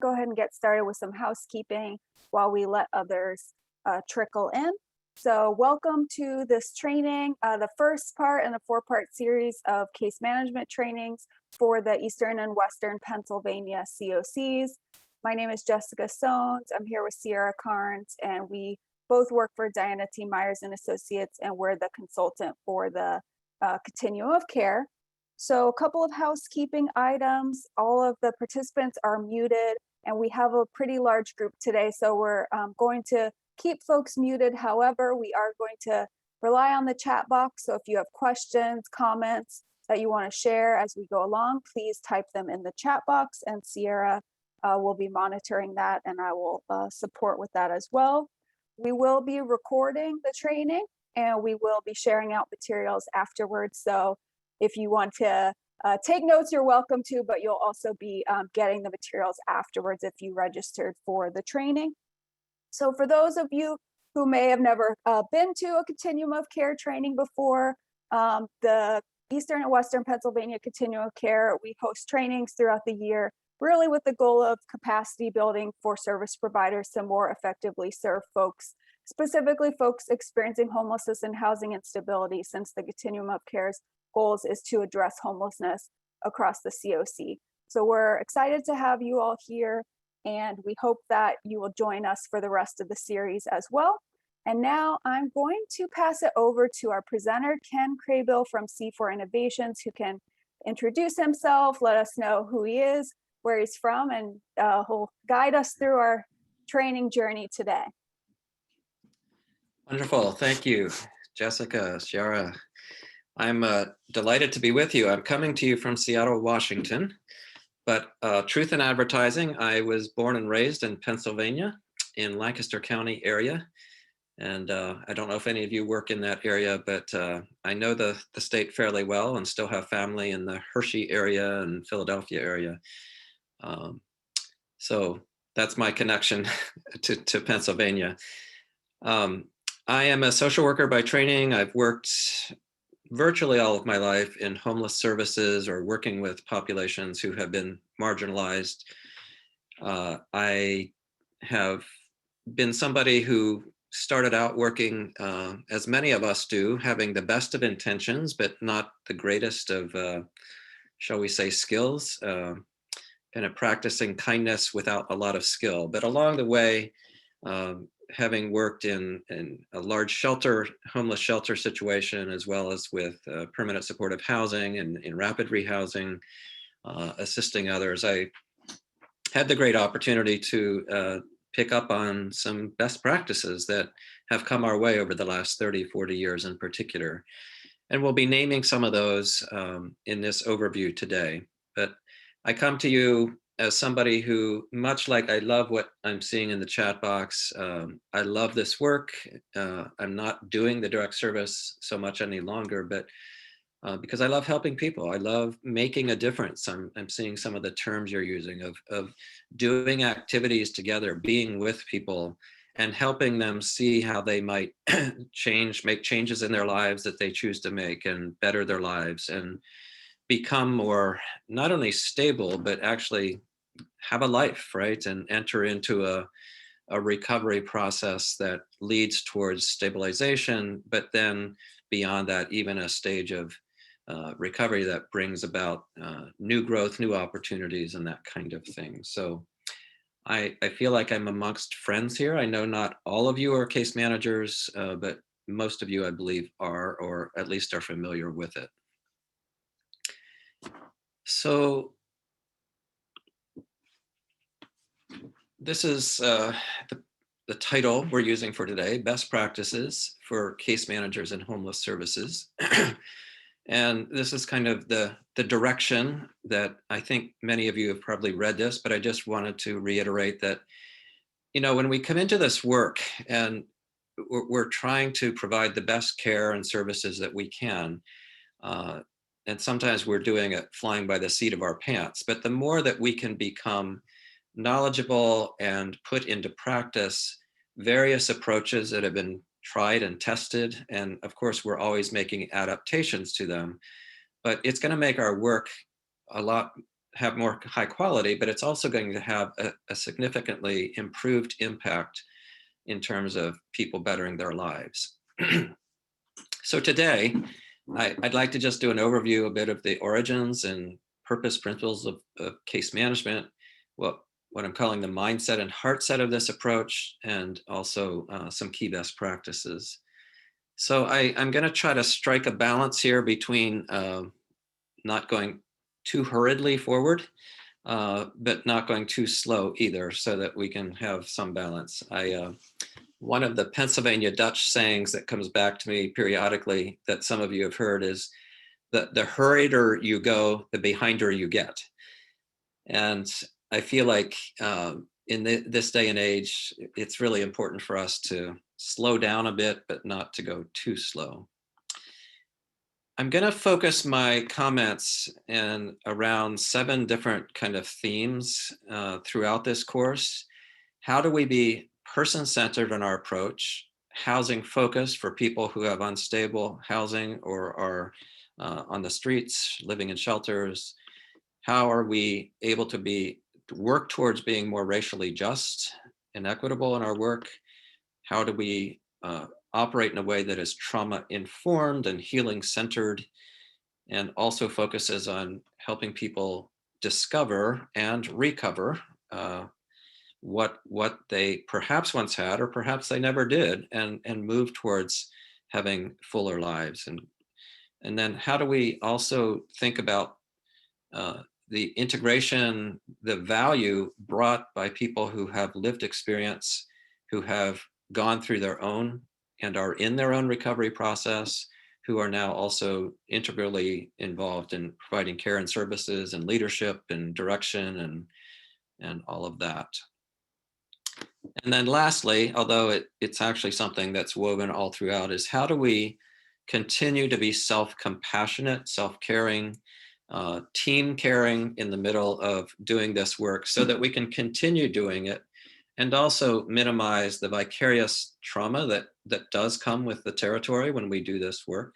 go ahead and get started with some housekeeping while we let others trickle in. So welcome to this training, the first part in a four-part series of case management trainings for the Eastern and Western Pennsylvania CoCs. My name is Jessica Sones. I'm here with Sierra Carnes, and we both work for Diana T. Myers and Associates, and we're the consultant for the continuum of care. So a couple of housekeeping items. All of the participants are muted, and we have a pretty large group today, so we're going to keep folks muted. However, we are going to rely on the chat box. So if you have questions, comments that you want to share as we go along, please type them in the chat box, and Sierra will be monitoring that, and I will support with that as well. We will be recording the training, and we will be sharing out materials afterwards. So if you want to take notes, you're welcome to, but you'll also be getting the materials afterwards if you registered for the training. So for those of you who may have never been to a continuum of care training before, the Eastern and Western Pennsylvania Continuum of Care, we host trainings throughout the year, really with the goal of capacity building for service providers to more effectively serve folks, specifically folks experiencing homelessness and housing instability, since the Continuum of Care's goals is to address homelessness across the CoC. So we're excited to have you all here, and we hope that you will join us for the rest of the series as well. And now I'm going to pass it over to our presenter, Ken Craybill from C4 Innovations, who can introduce himself, let us know who he is, where he's from, and he'll guide us through our training journey today. Wonderful. Thank you, Jessica, Sierra. I'm delighted to be with you. I'm coming to you from Seattle, Washington, but truth in advertising, I was born and raised in Pennsylvania in Lancaster County area. And I don't know if any of you work in that area, but I know the state fairly well and still have family in the Hershey area and Philadelphia area. So that's my connection to Pennsylvania. I am a social worker by training. I've worked virtually all of my life in homeless services or working with populations who have been marginalized. I have been somebody who started out working, as many of us do, having the best of intentions, but not the greatest of, shall we say, skills, kind of practicing kindness without a lot of skill. But along the way, having worked in a large shelter, homeless shelter situation, as well as with permanent supportive housing and in rapid rehousing, assisting others, I had the great opportunity to pick up on some best practices that have come our way over the last 30, 40 years in particular. And we'll be naming some of those in this overview today. But I come to you as somebody who, much like I love what I'm seeing in the chat box, I love this work. I'm not doing the direct service so much any longer, but because I love helping people. I love making a difference. I'm seeing some of the terms you're using of doing activities together, being with people, and helping them see how they might make changes in their lives that they choose to make and better their lives and become more, not only stable, but actually have a life, right? And enter into a recovery process that leads towards stabilization, but then beyond that, even a stage of recovery that brings about new growth, new opportunities, and that kind of thing. So I feel like I'm amongst friends here. I know not all of you are case managers, but most of you, I believe, are, or at least are familiar with it. So this is the title we're using for today, Best Practices for Case Managers in Homeless Services. And this is kind of the direction that I think many of you have probably read this, but I just wanted to reiterate that, you know, when we come into this work and we're trying to provide the best care and services that we can, and sometimes we're doing it flying by the seat of our pants, but the more that we can become knowledgeable and put into practice various approaches that have been tried and tested, and of course we're always making adaptations to them, but it's going to make our work a lot have more high quality, but it's also going to have a significantly improved impact in terms of people bettering their lives. So today, I'd like to just do an overview a bit of the origins and purpose principles of case management, what I'm calling the mindset and heart set of this approach, and also some key best practices. So I'm going to try to strike a balance here between not going too hurriedly forward, but not going too slow either, so that we can have some balance. One of the Pennsylvania Dutch sayings that comes back to me periodically that some of you have heard is that the hurrieder you go, the behinder you get. And I feel like in this day and age, it's really important for us to slow down a bit, but not to go too slow. I'm going to focus my comments around 7 different kind of themes throughout this course. How do we be person-centered in our approach? Housing focused for people who have unstable housing or are on the streets, living in shelters. How are we able to work towards being more racially just and equitable in our work? How do we operate in a way that is trauma informed and healing centered, and also focuses on helping people discover and recover what they perhaps once had, or perhaps they never did, and move towards having fuller lives. And then how do we also think about the integration, the value brought by people who have lived experience, who have gone through their own and are in their own recovery process, who are now also integrally involved in providing care and services and leadership and direction and all of that. And then lastly, although it's actually something that's woven all throughout, is how do we continue to be self-compassionate, self-caring, team caring in the middle of doing this work, so that we can continue doing it and also minimize the vicarious trauma that does come with the territory when we do this work.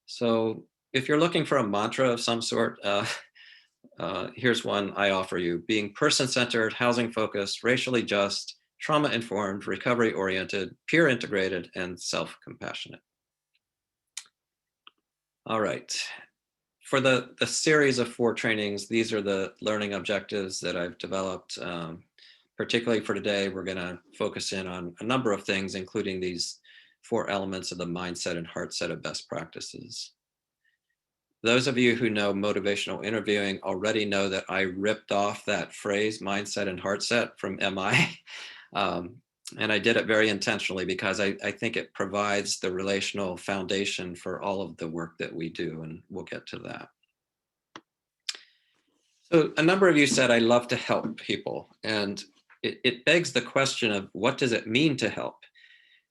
So if you're looking for a mantra of some sort, here's one I offer you: being person-centered, housing-focused, racially just, trauma-informed, recovery-oriented, peer-integrated, and self-compassionate. All right. For the series of 4 trainings, these are the learning objectives that I've developed. Particularly for today, we're going to focus in on a number of things, including these 4 elements of the mindset and heart set of best practices. Those of you who know motivational interviewing already know that I ripped off that phrase, mindset and heart set, from MI. And I did it very intentionally because I think it provides the relational foundation for all of the work that we do, and we'll get to that. So a number of you said, I love to help people. And it begs the question of, what does it mean to help?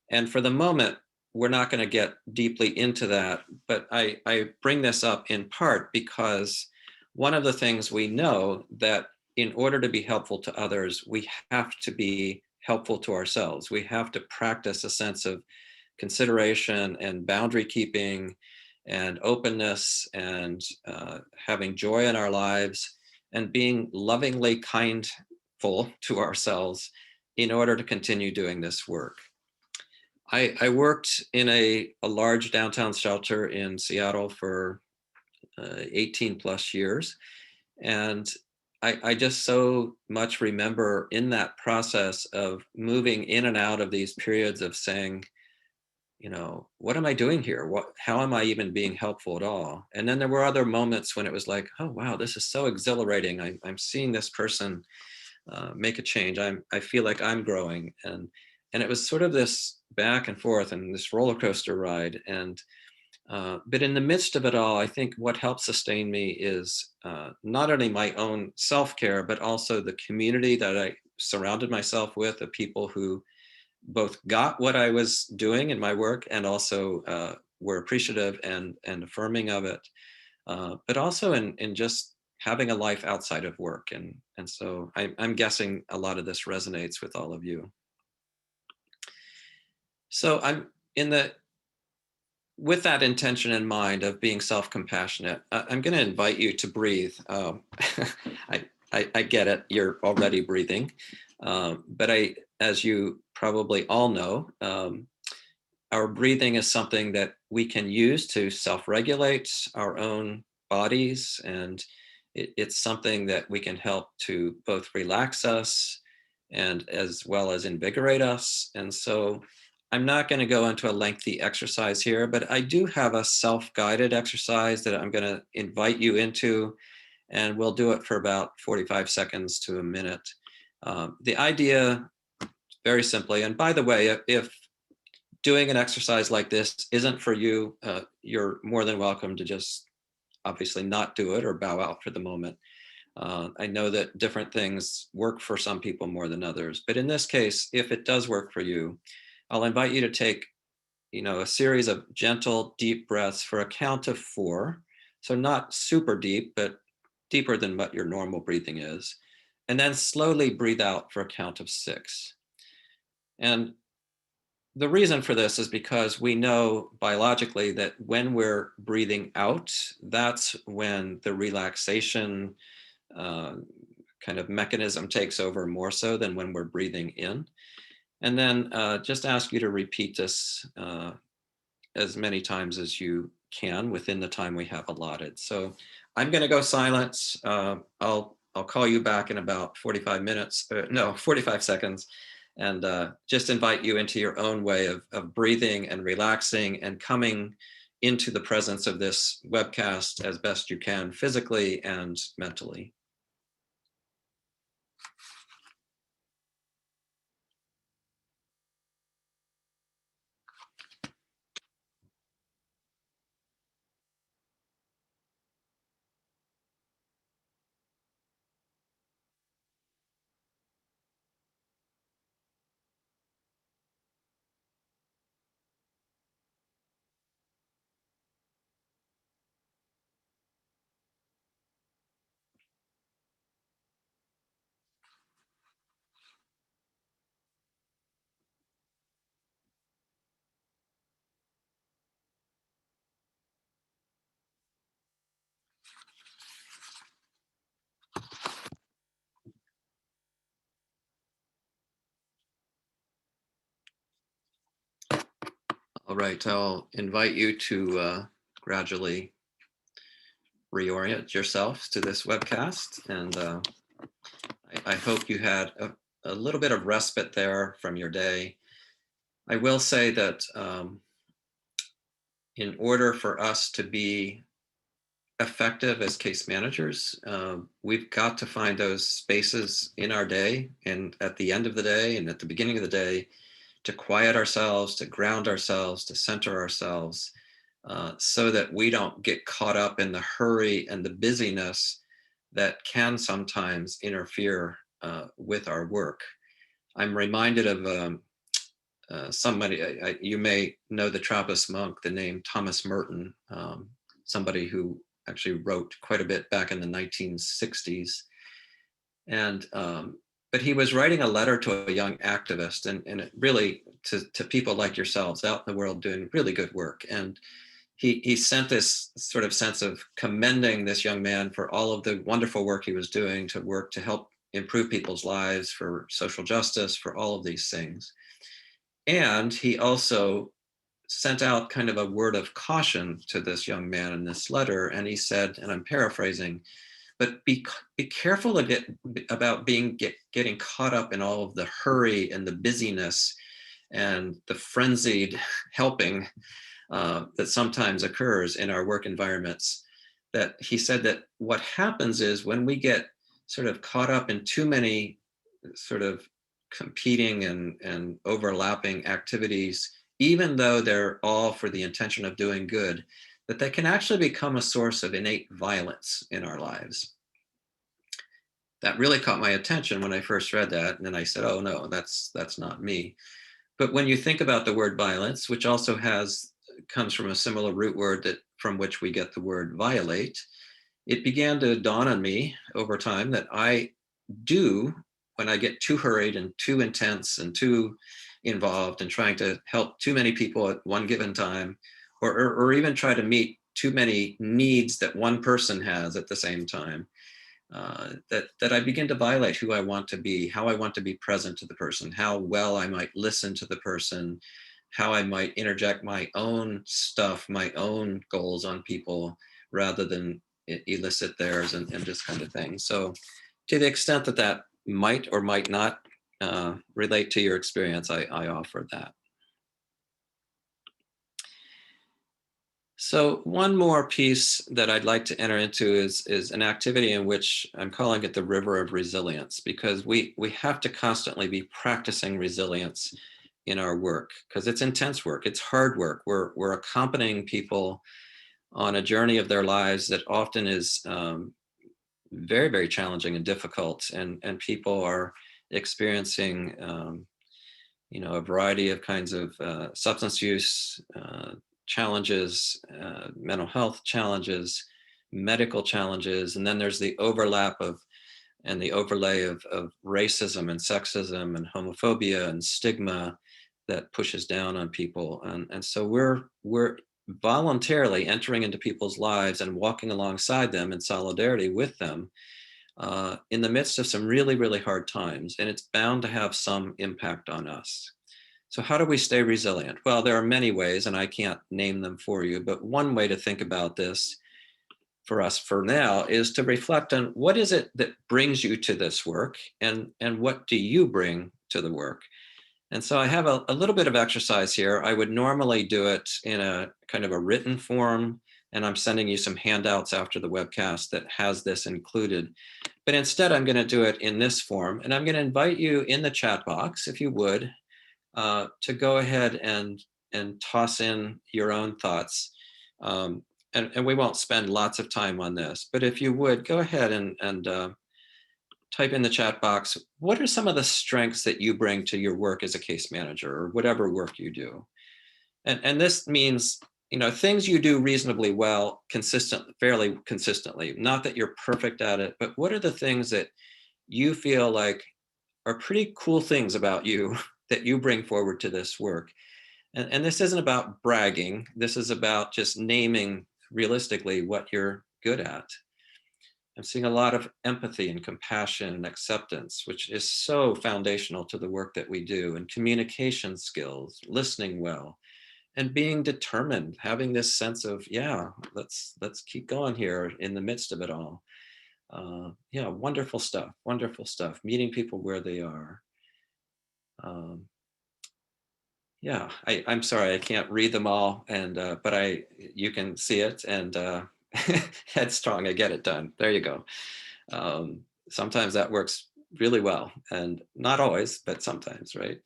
And for the moment, we're not going to get deeply into that, but I bring this up in part because one of the things we know, that in order to be helpful to others, we have to be helpful to ourselves. We have to practice a sense of consideration and boundary keeping and openness and having joy in our lives and being lovingly kindful to ourselves in order to continue doing this work. I worked in a large downtown shelter in Seattle for 18 plus years. And I just so much remember in that process of moving in and out of these periods of saying, you know, what am I doing here? How am I even being helpful at all? And then there were other moments when it was like, oh, wow, this is so exhilarating. I'm seeing this person make a change. I feel like I'm growing. And it was sort of this back and forth and this roller coaster ride. And but in the midst of it all, I think what helps sustain me is not only my own self-care, but also the community that I surrounded myself with, of people who both got what I was doing in my work and also were appreciative and affirming of it, but also in just having a life outside of work. And so I'm guessing a lot of this resonates with all of you. So I'm in the with that intention in mind of being self-compassionate, I'm going to invite you to breathe. I get it. You're already breathing. But as you probably all know, our breathing is something that we can use to self-regulate our own bodies. And it's something that we can help to both relax us and as well as invigorate us. And so I'm not going to go into a lengthy exercise here, but I do have a self-guided exercise that I'm going to invite you into, and we'll do it for about 45 seconds to a minute. The idea, very simply, and by the way, if doing an exercise like this isn't for you, you're more than welcome to just obviously not do it or bow out for the moment. I know that different things work for some people more than others, but in this case, if it does work for you, I'll invite you to take, a series of gentle, deep breaths for a count of 4. So not super deep, but deeper than what your normal breathing is. And then slowly breathe out for a count of 6. And the reason for this is because we know biologically that when we're breathing out, that's when the relaxation kind of mechanism takes over more so than when we're breathing in. And then just ask you to repeat this as many times as you can within the time we have allotted. So I'm going to go silent. I'll call you back in about 45 minutes. No, 45 seconds. And just invite you into your own way of breathing and relaxing and coming into the presence of this webcast as best you can, physically and mentally. All right, I'll invite you to gradually reorient yourself to this webcast. And I hope you had a little bit of respite there from your day. I will say that in order for us to be effective as case managers, we've got to find those spaces in our day and at the end of the day and at the beginning of the day to quiet ourselves, to ground ourselves, to center ourselves, so that we don't get caught up in the hurry and the busyness that can sometimes interfere with our work. I'm reminded of somebody, you may know the Trappist monk, the name Thomas Merton, somebody who actually wrote quite a bit back in the 1960s. And but he was writing a letter to a young activist, and it really to people like yourselves out in the world doing really good work. And he sent this sort of sense of commending this young man for all of the wonderful work he was doing to work to help improve people's lives, for social justice, for all of these things. And he also sent out kind of a word of caution to this young man in this letter. And he said, and I'm paraphrasing, but be careful about getting caught up in all of the hurry and the busyness and the frenzied helping that sometimes occurs in our work environments. That he said that what happens is when we get sort of caught up in too many sort of competing and overlapping activities, even though they're all for the intention of doing good, that they can actually become a source of innate violence in our lives. That really caught my attention when I first read that. And then I said, oh no, that's not me. But when you think about the word violence, which also comes from a similar root word that from which we get the word violate, it began to dawn on me over time that I do, when I get too hurried and too intense and too involved and trying to help too many people at one given time, or even try to meet too many needs that one person has at the same time. That I begin to violate who I want to be, how I want to be present to the person, how well I might listen to the person, how I might interject my own stuff, my own goals on people rather than elicit theirs and this kind of thing. So to the extent that that might or might not relate to your experience, I offer that. So one more piece that I'd like to enter into is an activity in which I'm calling it the river of resilience, because we have to constantly be practicing resilience in our work, because it's intense work, it's hard work. We're accompanying people on a journey of their lives that often is very, very challenging and difficult, and people are experiencing a variety of kinds of substance use challenges, mental health challenges, medical challenges, and then there's the overlap of and the overlay of racism and sexism and homophobia and stigma that pushes down on people. And so we're voluntarily entering into people's lives and walking alongside them in solidarity with them in the midst of some really, really hard times. And it's bound to have some impact on us. So how do we stay resilient? Well, there are many ways, and I can't name them for you, but one way to think about this for us for now is to reflect on what is it that brings you to this work, and what do you bring to the work? And so I have a little bit of exercise here. I would normally do it in a kind of a written form, and I'm sending you some handouts after the webcast that has this included. But instead, I'm going to do it in this form, and I'm going to invite you in the chat box, if you would, to go ahead and toss in your own thoughts. And we won't spend lots of time on this, but if you would, go ahead and type in the chat box, what are some of the strengths that you bring to your work as a case manager or whatever work you do? And this means, things you do reasonably well, fairly consistently, not that you're perfect at it, but what are the things that you feel like are pretty cool things about you that you bring forward to this work? And this isn't about bragging. This is about just naming realistically what you're good at. I'm seeing a lot of empathy and compassion and acceptance, which is so foundational to the work that we do, and communication skills, listening well, and being determined, having this sense of, yeah, let's keep going here in the midst of it all. Yeah, wonderful stuff, meeting people where they are. Yeah, I'm sorry, I can't read them all, and but you can see it, and headstrong, I get it done. There you go. Sometimes that works really well, and not always, but sometimes, right?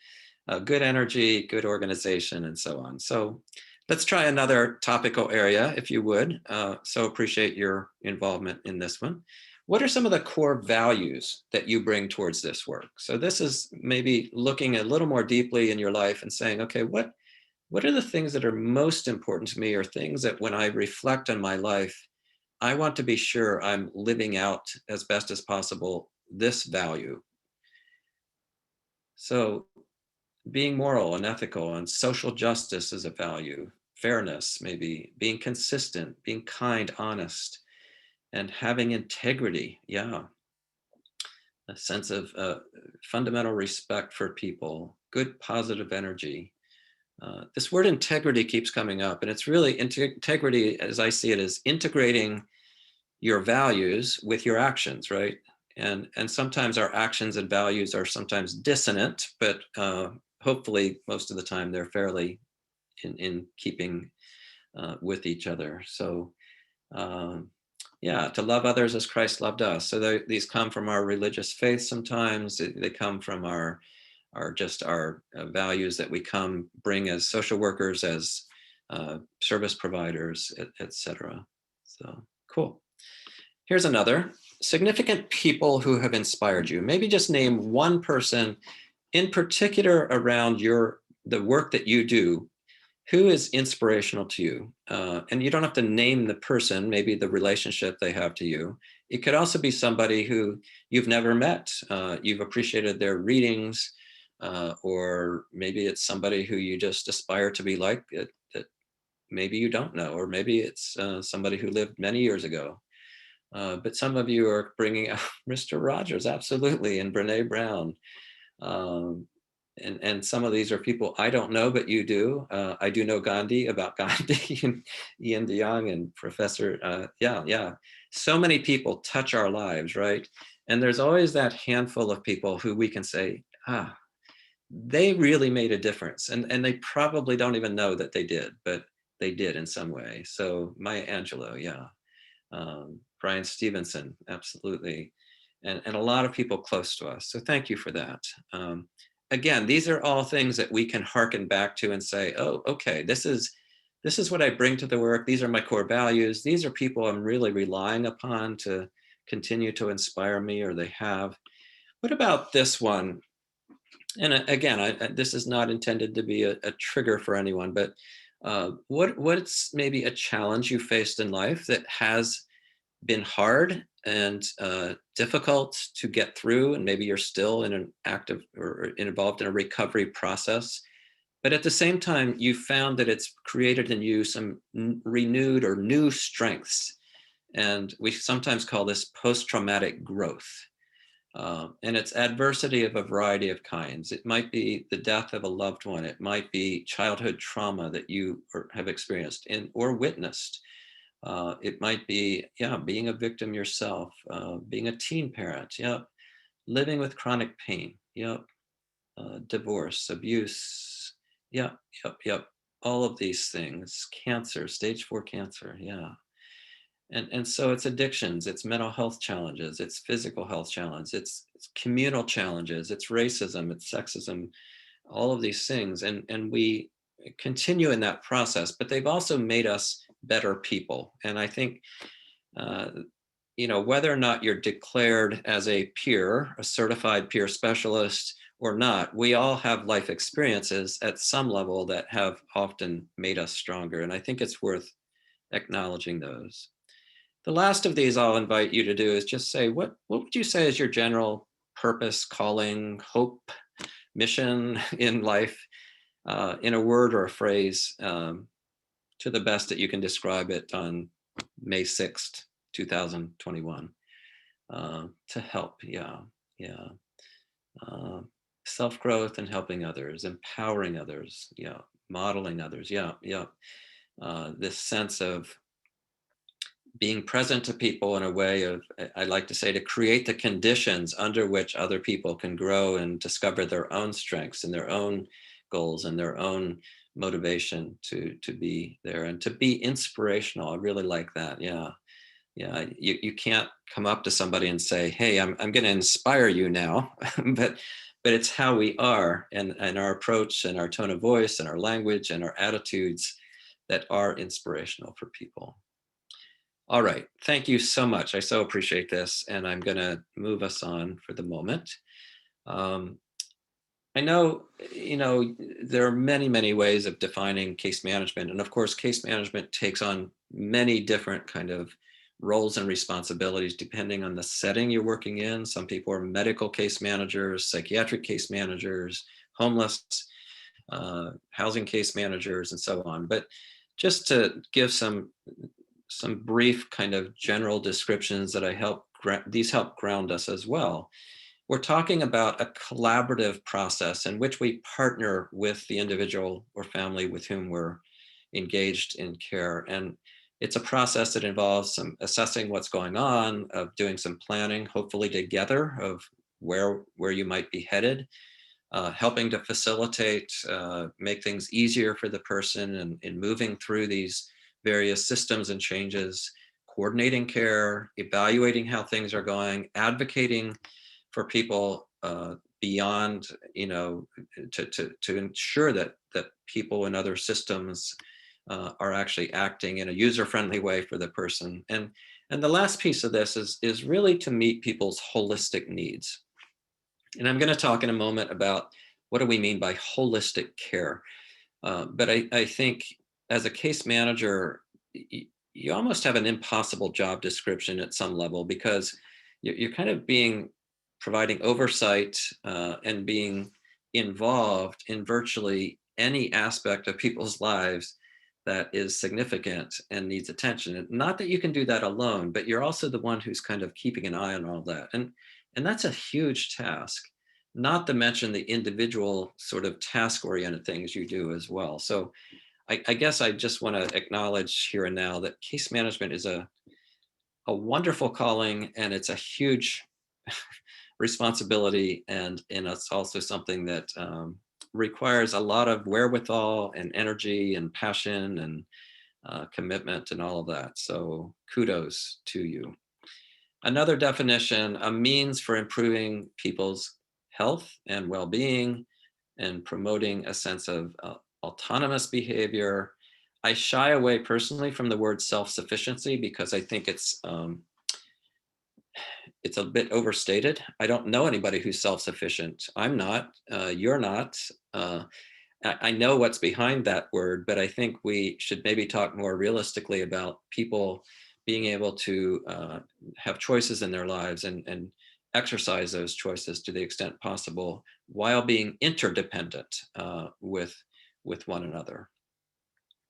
Good energy, good organization, and so on. So let's try another topical area, if you would. So appreciate your involvement in this one. What are some of the core values that you bring towards this work? So this is maybe looking a little more deeply in your life and saying, okay, what are the things that are most important to me, or things that when I reflect on my life, I want to be sure I'm living out as best as possible this value. So being moral and ethical and social justice is a value, fairness, maybe being consistent, being kind, honest, and having integrity. Yeah. A sense of fundamental respect for people, good positive energy. This word integrity keeps coming up, and it's really integrity, as I see it, is integrating your values with your actions, right? And sometimes our actions and values are sometimes dissonant, but hopefully most of the time they're fairly in keeping with each other. So yeah, to love others as Christ loved us. So these come from our religious faith sometimes. They come from our values that we bring as social workers, as service providers, etc. So cool. Here's another. Significant people who have inspired you. Maybe just name one person in particular around the work that you do. Who is inspirational to you? And you don't have to name the person, maybe the relationship they have to you. It could also be somebody who you've never met. You've appreciated their readings, or maybe it's somebody who you just aspire to be like, that maybe you don't know, or maybe it's somebody who lived many years ago. But some of you are bringing out Mr. Rogers, absolutely, and Brene Brown. Um, and some of these are people I don't know, but you do. I do know Gandhi, about Gandhi, and Ian DeYoung and Professor. Yeah. So many people touch our lives, right? And there's always that handful of people who we can say, they really made a difference. And they probably don't even know that they did, but they did in some way. So Maya Angelou, yeah. Brian Stevenson, absolutely. And a lot of people close to us. So thank you for that. Again, these are all things that we can hearken back to and say, oh, okay, this is what I bring to the work. These are my core values. These are people I'm really relying upon to continue to inspire me, or they have. What about this one? And again, this is not intended to be a trigger for anyone, but what's maybe a challenge you faced in life that has been hard and difficult to get through, and maybe you're still in an active or involved in a recovery process, but at the same time you found that it's created in you some renewed or new strengths, and we sometimes call this post-traumatic growth. And it's adversity of a variety of kinds. It might be the death of a loved one. It might be childhood trauma that you have experienced or witnessed. It might be, being a victim yourself, being a teen parent, living with chronic pain, divorce, abuse, yep. All of these things, cancer, stage 4 cancer, And so it's addictions, it's mental health challenges, it's physical health challenges, it's communal challenges, it's racism, it's sexism, all of these things. And we continue in that process, but they've also made us better people. And I think, whether or not you're declared as a peer, a certified peer specialist or not, we all have life experiences at some level that have often made us stronger. And I think it's worth acknowledging those. The last of these I'll invite you to do is just say, what would you say is your general purpose, calling, hope, mission in life, in a word or a phrase, to the best that you can describe it on May 6th, 2021, to help, self-growth and helping others, empowering others, modeling others, this sense of being present to people in a way of, I like to say, to create the conditions under which other people can grow and discover their own strengths and their own goals and their own motivation to be there and to be inspirational. I really like that. You can't come up to somebody and say, hey, I'm going to inspire you now, but it's how we are, and our approach and our tone of voice and our language and our attitudes that are inspirational for people. All right, thank you so much. I so appreciate this, and I'm going to move us on for the moment. I know, there are many, many ways of defining case management, and of course, case management takes on many different kind of roles and responsibilities depending on the setting you're working in. Some people are medical case managers, psychiatric case managers, homeless, housing case managers, and so on. But just to give some brief kind of general descriptions that these help ground us as well. We're talking about a collaborative process in which we partner with the individual or family with whom we're engaged in care. And it's a process that involves some assessing what's going on, of doing some planning, hopefully together, of where you might be headed, helping to facilitate, make things easier for the person in moving through these various systems and changes, coordinating care, evaluating how things are going, advocating for people beyond, to ensure that people in other systems are actually acting in a user-friendly way for the person. And the last piece of this is really to meet people's holistic needs. And I'm going to talk in a moment about what do we mean by holistic care. But I think as a case manager, you almost have an impossible job description at some level, because you're kind of providing oversight and being involved in virtually any aspect of people's lives that is significant and needs attention. And not that you can do that alone, but you're also the one who's kind of keeping an eye on all that. And that's a huge task, not to mention the individual sort of task-oriented things you do as well. So I guess I just want to acknowledge here and now that case management is a wonderful calling, and it's a huge responsibility, and it's also something that requires a lot of wherewithal and energy and passion and commitment and all of that. So kudos to you. Another definition: a means for improving people's health and well-being and promoting a sense of autonomous behavior. I shy away personally from the word self-sufficiency because I think it's a bit overstated. I don't know anybody who's self-sufficient. I'm not. You're not. I know what's behind that word, but I think we should maybe talk more realistically about people being able to have choices in their lives and exercise those choices to the extent possible while being interdependent with one another.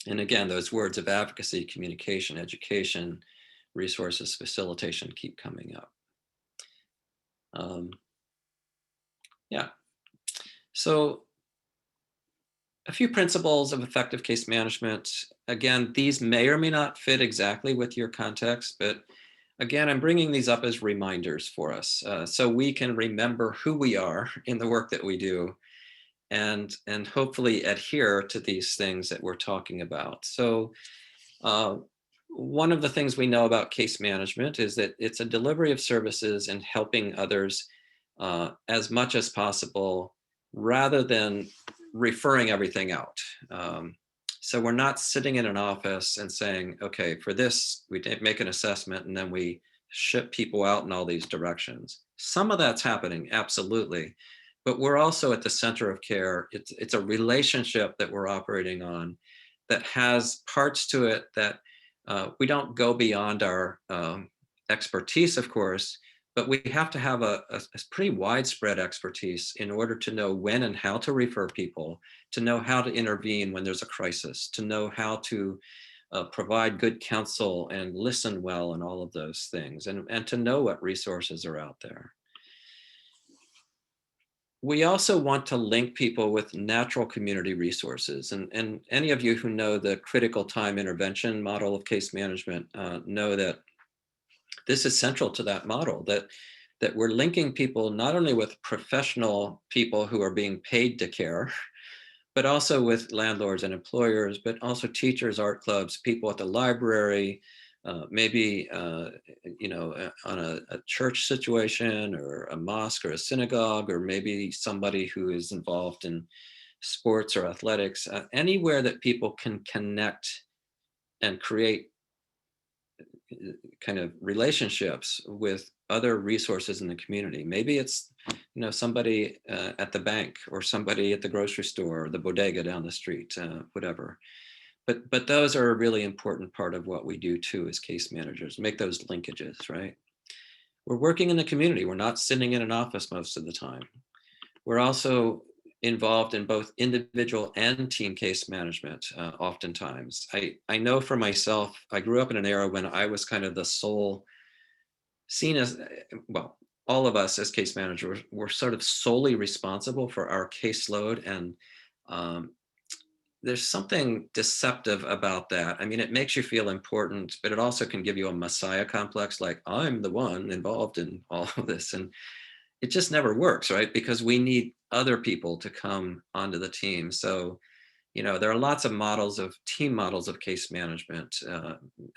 And again, those words of advocacy, communication, education, resources, facilitation keep coming up. Yeah. So a few principles of effective case management. Again, these may or may not fit exactly with your context, but again, I'm bringing these up as reminders for us so we can remember who we are in the work that we do and hopefully adhere to these things that we're talking about. So one of the things we know about case management is that it's a delivery of services and helping others as much as possible rather than referring everything out. So we're not sitting in an office and saying, okay, for this, we make an assessment and then we ship people out in all these directions. Some of that's happening, absolutely. But we're also at the center of care. It's a relationship that we're operating on that has parts to it that we don't go beyond our expertise, of course, but we have to have a pretty widespread expertise in order to know when and how to refer people, to know how to intervene when there's a crisis, to know how to provide good counsel and listen well and all of those things, and to know what resources are out there. We also want to link people with natural community resources. And any of you who know the critical time intervention model of case management know that this is central to that model, that we're linking people not only with professional people who are being paid to care, but also with landlords and employers, but also teachers, art clubs, people at the library, maybe on a church situation or a mosque or a synagogue, or maybe somebody who is involved in sports or athletics, anywhere that people can connect and create kind of relationships with other resources in the community. Maybe it's somebody at the bank or somebody at the grocery store or the bodega down the street, whatever. But those are a really important part of what we do too as case managers, make those linkages, right? We're working in the community. We're not sitting in an office most of the time. We're also involved in both individual and team case management oftentimes. I know for myself, I grew up in an era when I was kind of the sole, seen as, well, all of us as case managers were sort of solely responsible for our caseload. And there's something deceptive about that. I mean, it makes you feel important, but it also can give you a messiah complex, like I'm the one involved in all of this. And it just never works, right? Because we need other people to come onto the team. So, there are lots of team models of case management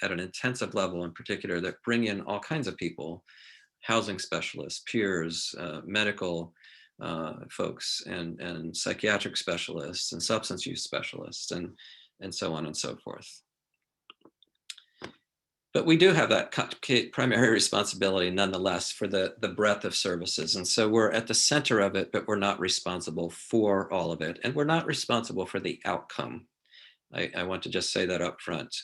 at an intensive level in particular that bring in all kinds of people, housing specialists, peers, medical folks, and psychiatric specialists and substance use specialists and so on and so forth. But we do have that primary responsibility nonetheless for the breadth of services. And so we're at the center of it, but we're not responsible for all of it. And we're not responsible for the outcome. I want to just say that up front.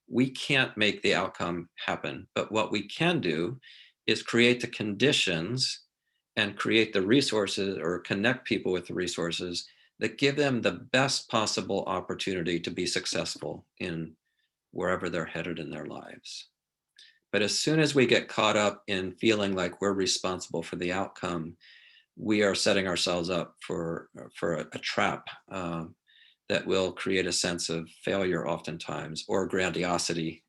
We can't make the outcome happen, but what we can do is create the conditions and create the resources or connect people with the resources that give them the best possible opportunity to be successful in wherever they're headed in their lives. But as soon as we get caught up in feeling like we're responsible for the outcome, we are setting ourselves up for a trap that will create a sense of failure oftentimes, or grandiosity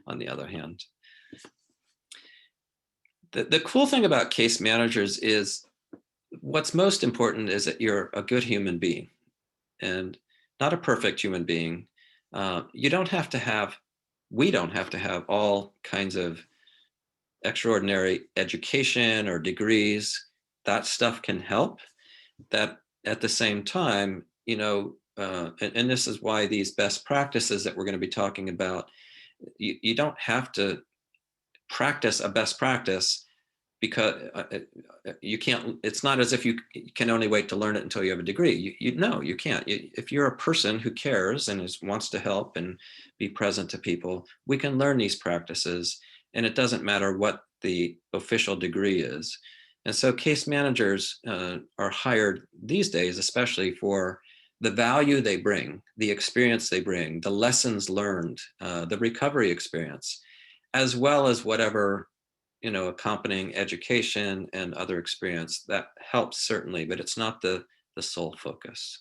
on the other hand. The cool thing about case managers is what's most important is that you're a good human being and not a perfect human being. You don't have to have, we don't have to have all kinds of extraordinary education or degrees. That stuff can help. That at the same time, and this is why these best practices that we're going to be talking about, you don't have to practice a best practice because you can't, it's not as if you can only wait to learn it until you have a degree. No, you can't. If you're a person who cares and wants to help and be present to people, we can learn these practices, and it doesn't matter what the official degree is. And so case managers are hired these days, especially for the value they bring, the experience they bring, the lessons learned, the recovery experience, as well as whatever accompanying education and other experience. That helps certainly, but it's not the sole focus.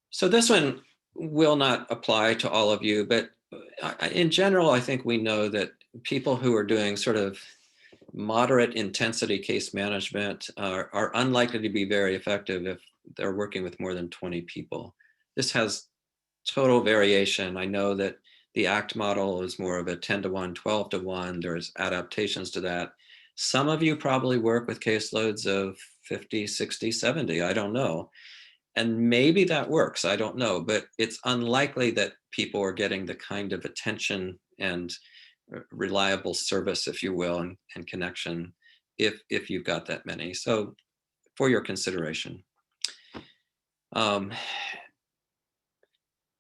So this one will not apply to all of you, but in general, I think we know that people who are doing sort of moderate intensity case management are unlikely to be very effective if they're working with more than 20 people. This has total variation. I know that the ACT model is more of a 10-to-1, 12-to-1. There's adaptations to that. Some of you probably work with caseloads of 50, 60, 70. I don't know. And maybe that works. I don't know. But it's unlikely that people are getting the kind of attention and reliable service, if you will, and connection if you've got that many. So for your consideration.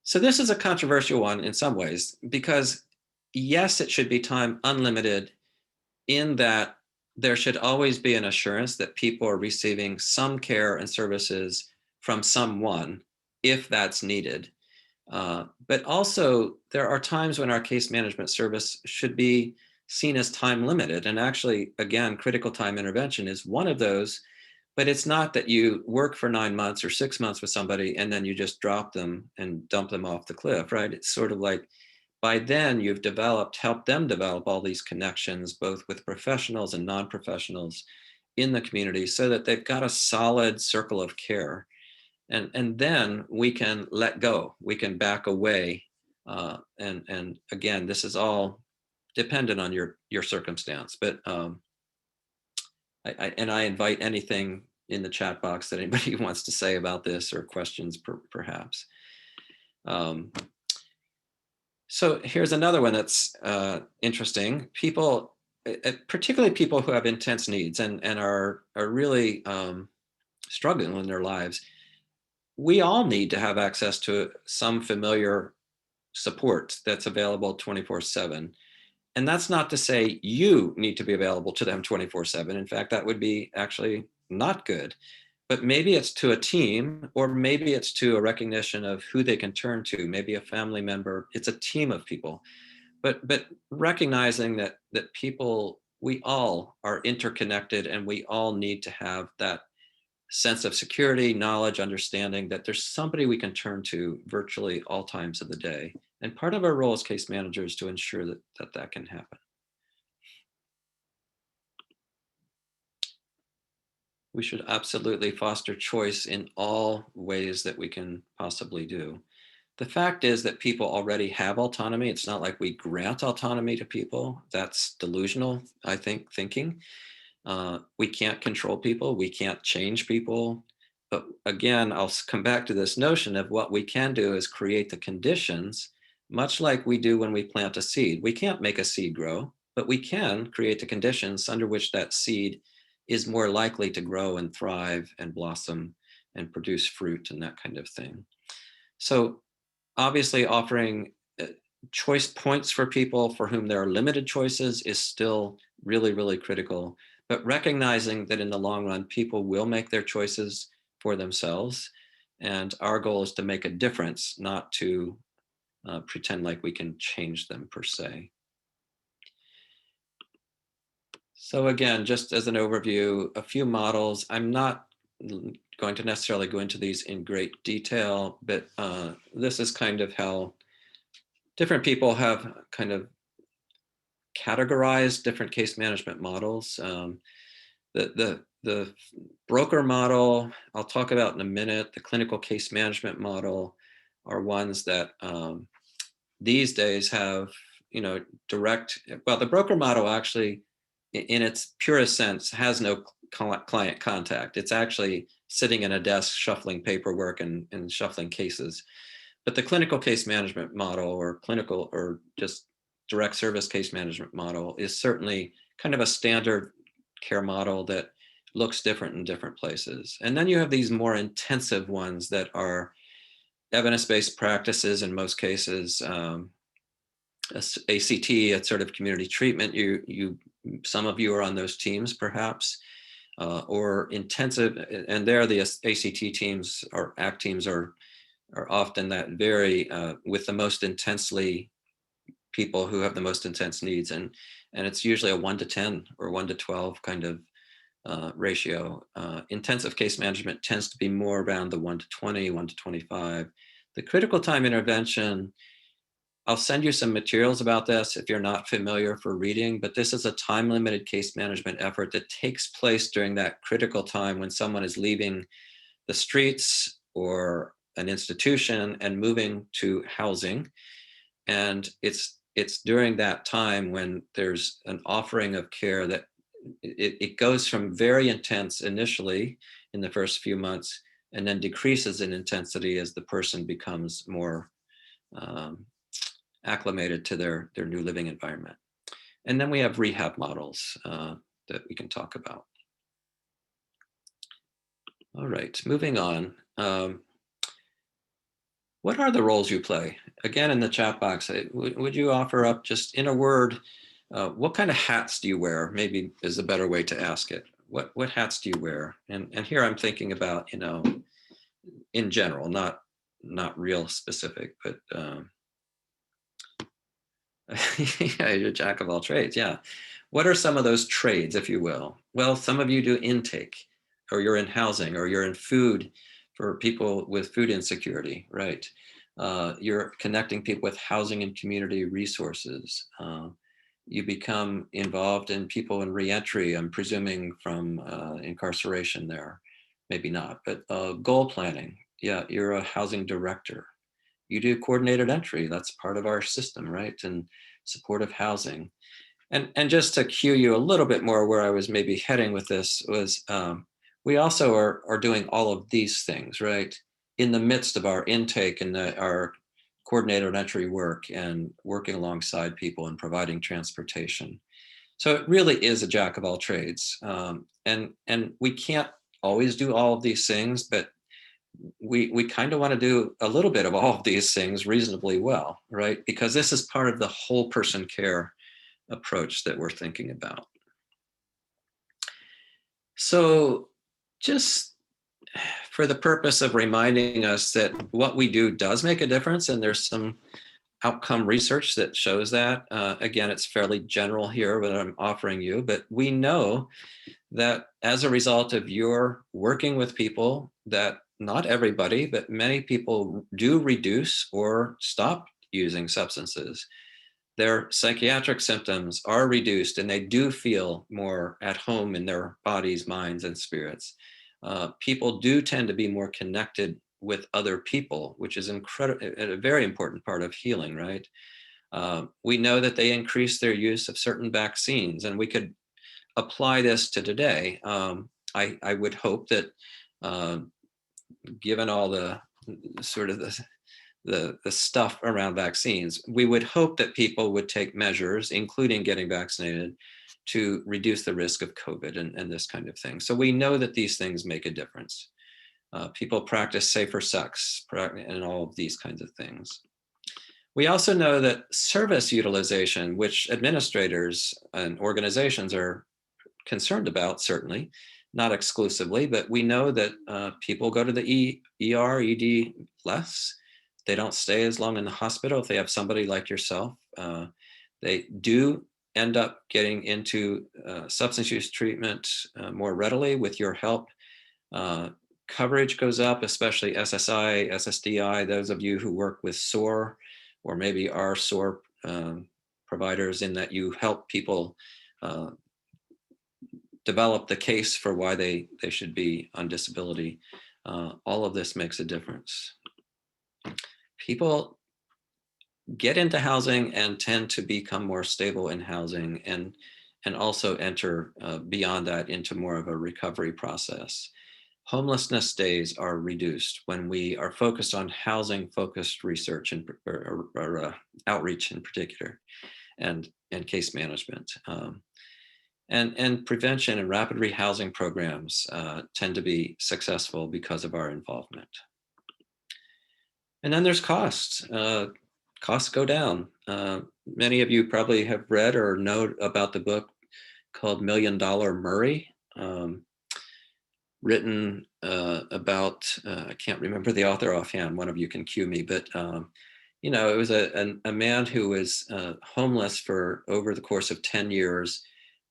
So this is a controversial one in some ways, because yes, it should be time unlimited, in that there should always be an assurance that people are receiving some care and services from someone if that's needed. But also there are times when our case management service should be seen as time limited. And actually, again, critical time intervention is one of those. But it's not that you work for 9 months or 6 months with somebody and then you just drop them and dump them off the cliff, right? It's sort of like by then you've helped them develop all these connections, both with professionals and non-professionals in the community, so that they've got a solid circle of care. And then we can let go, we can back away. And again, this is all dependent on your circumstance, but I invite anything in the chat box that anybody wants to say about this, or questions perhaps. So here's another one that's interesting. People, particularly people who have intense needs and are really struggling in their lives. We all need to have access to some familiar support that's available 24/7. And that's not to say you need to be available to them 24/7. In fact, that would be actually not good. But maybe it's to a team, or maybe it's to a recognition of who they can turn to, maybe a family member. It's a team of people. But recognizing that people, we all are interconnected, and we all need to have that sense of security, knowledge, understanding that there's somebody we can turn to virtually all times of the day. And part of our role as case managers to ensure that can happen. We should absolutely foster choice in all ways that we can possibly do. The fact is that people already have autonomy. It's not like we grant autonomy to people. That's delusional, I think, thinking. We can't control people. We can't change people. But again, I'll come back to this notion of what we can do is create the conditions, much like we do when we plant a seed. We can't make a seed grow, but we can create the conditions under which that seed is more likely to grow and thrive and blossom and produce fruit and that kind of thing. So obviously offering choice points for people for whom there are limited choices is still really, really critical. But recognizing that in the long run, people will make their choices for themselves. And our goal is to make a difference, not to pretend like we can change them per se. So again, just as an overview, a few models. I'm not going to necessarily go into these in great detail, but this is kind of how different people have kind of categorized different case management models. The broker model, I'll talk about in a minute. The clinical case management model are ones that these days have, direct, well, the broker model actually, in its purest sense, has no client contact. It's actually sitting in a desk shuffling paperwork and shuffling cases. But the clinical case management model, or clinical, or just direct service case management model, is certainly kind of a standard care model that looks different in different places. And then you have these more intensive ones that are evidence-based practices in most cases. ACT, assertive community treatment. Some of you are on those teams, perhaps, or intensive, and there the ACT teams or ACT teams are often that very with the most intensely people who have the most intense needs, and it's usually a 1-10 or 1-12 kind of ratio. Intensive case management tends to be more around the 1-20, 1-25. The critical time intervention, I'll send you some materials about this if you're not familiar for reading, but this is a time-limited case management effort that takes place during that critical time when someone is leaving the streets or an institution and moving to housing. And it's during that time when there's an offering of care that it goes from very intense initially in the first few months and then decreases in intensity as the person becomes more acclimated to their new living environment. And then we have rehab models that we can talk about. All right, moving on. What are the roles you play? Again, in the chat box, would you offer up just in a word, what kind of hats do you wear? Maybe is a better way to ask it. What hats do you wear? And here I'm thinking about, in general, not real specific, but yeah, you're a jack of all trades. Yeah. What are some of those trades, if you will? Well, some of you do intake, or you're in housing, or you're in food for people with food insecurity, right? You're connecting people with housing and community resources. You become involved in people in reentry, I'm presuming from incarceration there, maybe not, but goal planning. Yeah, you're a housing director. You do coordinated entry, that's part of our system, right? And supportive housing. And just to cue you a little bit more where I was maybe heading with this was, we also are doing all of these things, right? In the midst of our intake and our coordinated entry work and working alongside people and providing transportation. So it really is a jack of all trades. And we can't always do all of these things, but we kind of want to do a little bit of all of these things reasonably well, right? Because this is part of the whole person care approach that we're thinking about. So just for the purpose of reminding us that what we do does make a difference, and there's some outcome research that shows that. Again, it's fairly general here, what I'm offering you, but we know that as a result of your working with people, that not everybody, but many people do reduce or stop using substances. Their psychiatric symptoms are reduced and they do feel more at home in their bodies, minds, and spirits. People do tend to be more connected with other people, which is a very important part of healing, right? We know that they increase their use of certain vaccines, and we could apply this to today. I would hope that given all the sort of the stuff around vaccines, we would hope that people would take measures, including getting vaccinated, to reduce the risk of COVID and this kind of thing. So we know that these things make a difference. People practice safer sex and all of these kinds of things. We also know that service utilization, which administrators and organizations are concerned about, certainly, not exclusively, but we know that people go to the ER, ED less. They don't stay as long in the hospital if they have somebody like yourself. They do end up getting into substance use treatment more readily with your help. Uh, Coverage goes up, especially SSI, SSDI, those of you who work with SOAR or maybe are SOAR providers, in that you help people develop the case for why they should be on disability. All of this makes a difference. People get into housing and tend to become more stable in housing, and also enter beyond that into more of a recovery process. Homelessness days are reduced when we are focused on housing focused research or outreach in particular, and case management. And prevention and rapid rehousing programs tend to be successful because of our involvement. And then there's costs. Costs go down. Many of you probably have read or know about the book called $1 Million Murray, written about, I can't remember the author offhand, one of you can cue me, but you know, it was a man who was homeless for over the course of 10 years,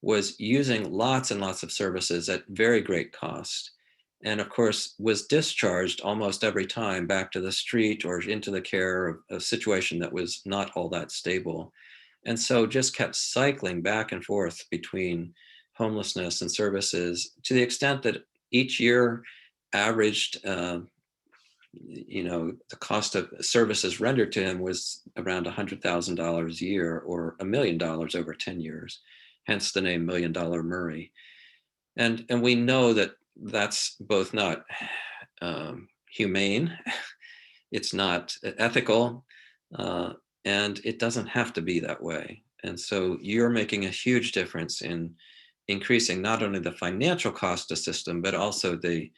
was using lots and lots of services at very great cost. And of course, was discharged almost every time back to the street or into the care of a situation that was not all that stable. And so just kept cycling back and forth between homelessness and services, to the extent that each year averaged, you know, the cost of services rendered to him was around $100,000 a year, or $1 million over 10 years, hence the name $1 Million Murray. And we know that that's both not humane, it's not ethical, and it doesn't have to be that way. And so you're making a huge difference in increasing not only the financial cost to system, but also the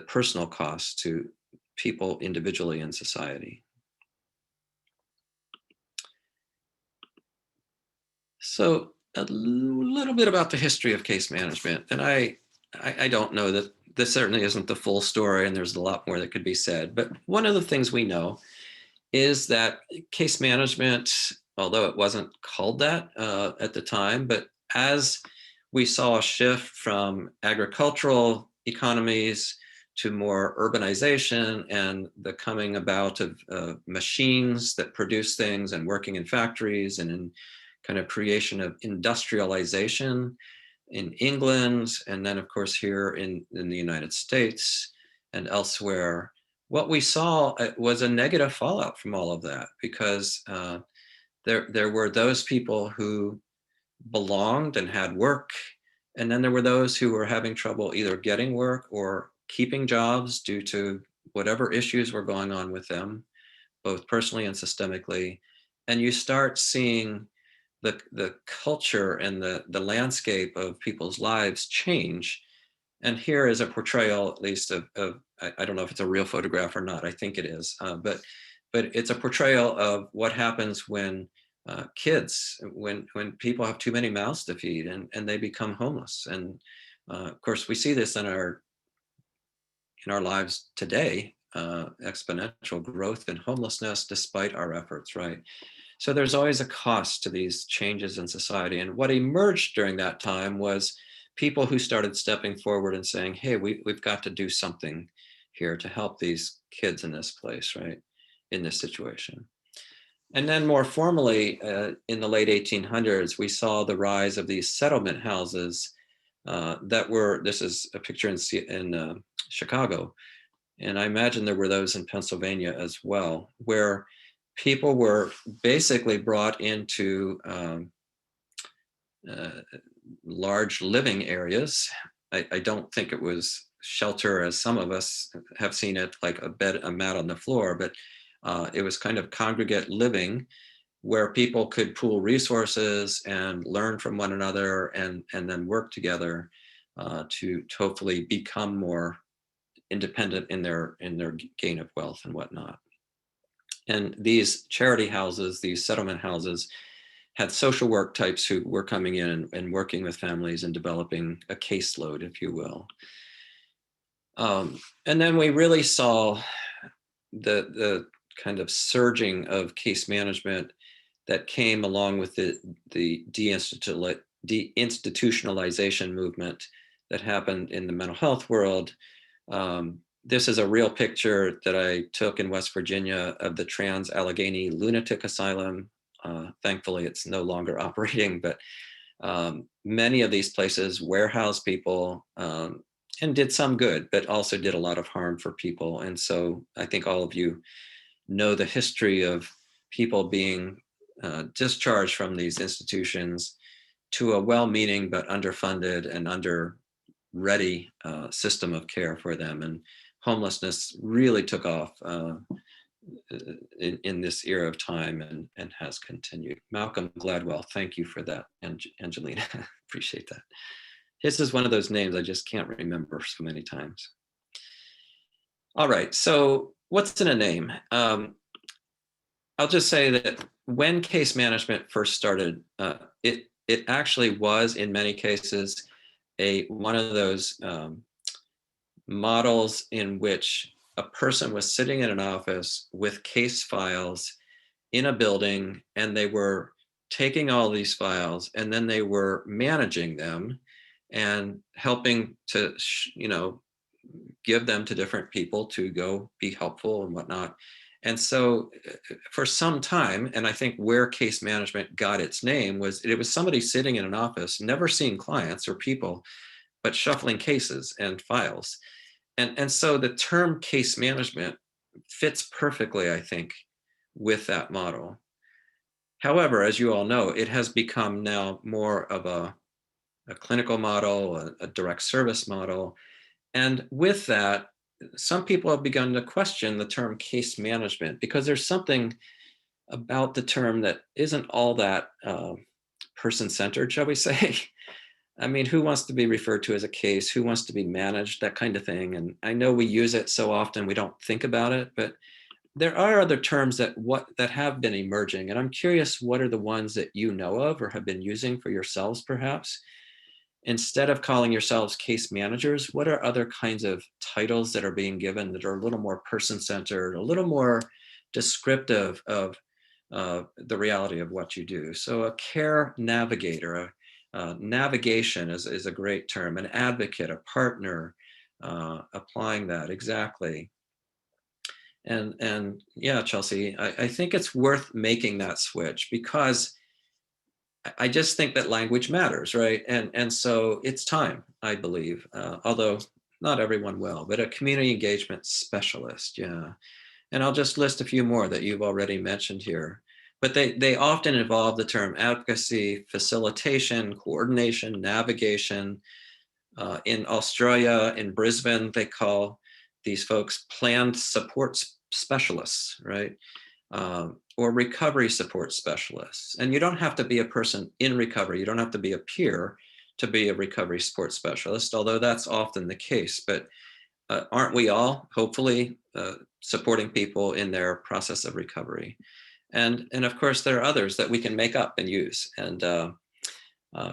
personal cost to people individually in society. So a little bit about the history of case management. And I don't know that this certainly isn't the full story, and there's a lot more that could be said. But one of the things we know is that case management, although it wasn't called that at the time, but as we saw a shift from agricultural economies to more urbanization and the coming about of machines that produce things, and working in factories, and in kind of creation of industrialization in England, and then of course here in the United States and elsewhere, what we saw was a negative fallout from all of that, because there were those people who belonged and had work, and then there were those who were having trouble either getting work or keeping jobs due to whatever issues were going on with them, both personally and systemically. And you start seeing the culture and the landscape of people's lives change. And here is a portrayal, at least of I don't know if it's a real photograph or not, I think it is, but it's a portrayal of what happens when kids, when people have too many mouths to feed, and they become homeless. And of course, we see this in our lives today, exponential growth in homelessness despite our efforts, right? So there's always a cost to these changes in society. And what emerged during that time was people who started stepping forward and saying, hey, we've got to do something here to help these kids in this place, right, in this situation. And then more formally, in the late 1800s, we saw the rise of these settlement houses that were, this is a picture in Chicago, and I imagine there were those in Pennsylvania as well, where people were basically brought into large living areas. I don't think it was shelter as some of us have seen it, like a mat on the floor, but it was kind of congregate living, where people could pool resources and learn from one another, and then work together to hopefully become more independent in their gain of wealth and whatnot. And these charity houses, these settlement houses, had social work types who were coming in and working with families and developing a caseload, if you will. And then we really saw the kind of surging of case management that came along with the deinstitutionalization movement that happened in the mental health world. This is a real picture that I took in West Virginia of the Trans-Allegheny Lunatic Asylum. Thankfully, it's no longer operating, but many of these places warehouse people and did some good, but also did a lot of harm for people. And so I think all of you know the history of people being discharged from these institutions to a well-meaning but underfunded and under-ready system of care for them. And homelessness really took off in this era of time and has continued. Malcolm Gladwell, thank you for that, Angelina. Appreciate that. His is one of those names I just can't remember so many times. All right, so what's in a name? I'll just say that when case management first started, it actually was in many cases one of those models in which a person was sitting in an office with case files in a building, and they were taking all these files and then they were managing them and helping to give them to different people to go be helpful and whatnot. And so for some time, and I think where case management got its name was it was somebody sitting in an office, never seeing clients or people, but shuffling cases and files. And so the term case management fits perfectly, I think, with that model. However, as you all know, it has become now more of a clinical model, a direct service model. And with that, some people have begun to question the term case management because there's something about the term that isn't all that person-centered, shall we say. I mean, who wants to be referred to as a case? Who wants to be managed? That kind of thing. And I know we use it so often we don't think about it, but there are other terms that have been emerging. And I'm curious, what are the ones that you know of or have been using for yourselves, perhaps? Instead of calling yourselves case managers, what are other kinds of titles that are being given that are a little more person-centered, a little more descriptive of the reality of what you do? So a care navigator, navigation is a great term, an advocate, a partner, applying that exactly. And yeah, Chelsea, I think it's worth making that switch because I just think that language matters, right? And so it's time, I believe, although not everyone will, but a community engagement specialist, yeah. And I'll just list a few more that you've already mentioned here. But they often involve the term advocacy, facilitation, coordination, navigation. In Australia, in Brisbane, they call these folks planned support specialists, right? Or recovery support specialists. And you don't have to be a person in recovery. You don't have to be a peer to be a recovery support specialist, although that's often the case. But aren't we all, hopefully, supporting people in their process of recovery? And of course, there are others that we can make up and use. And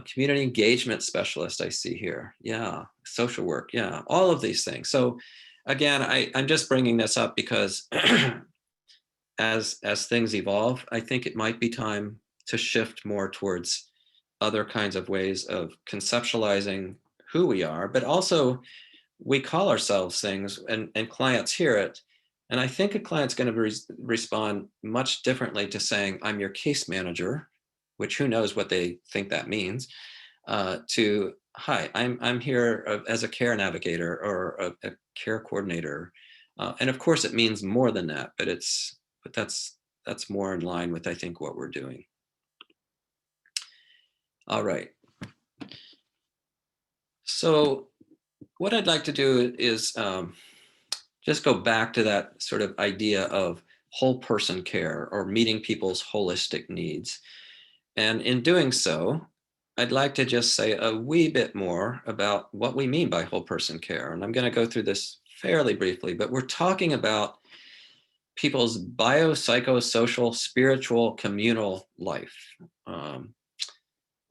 community engagement specialist, I see here. Yeah, social work. Yeah, all of these things. So again, I'm just bringing this up because as things evolve, I think it might be time to shift more towards other kinds of ways of conceptualizing who we are, but also we call ourselves things and clients hear it. And I think a client's going to respond much differently to saying, I'm your case manager, which who knows what they think that means, to, hi, I'm here as a care navigator or a care coordinator. And of course it means more than that, but that's more in line with, I think, what we're doing. All right. So what I'd like to do is just go back to that sort of idea of whole person care or meeting people's holistic needs. And in doing so, I'd like to just say a wee bit more about what we mean by whole person care. And I'm going to go through this fairly briefly, but we're talking about people's biopsychosocial, spiritual, communal life. Um,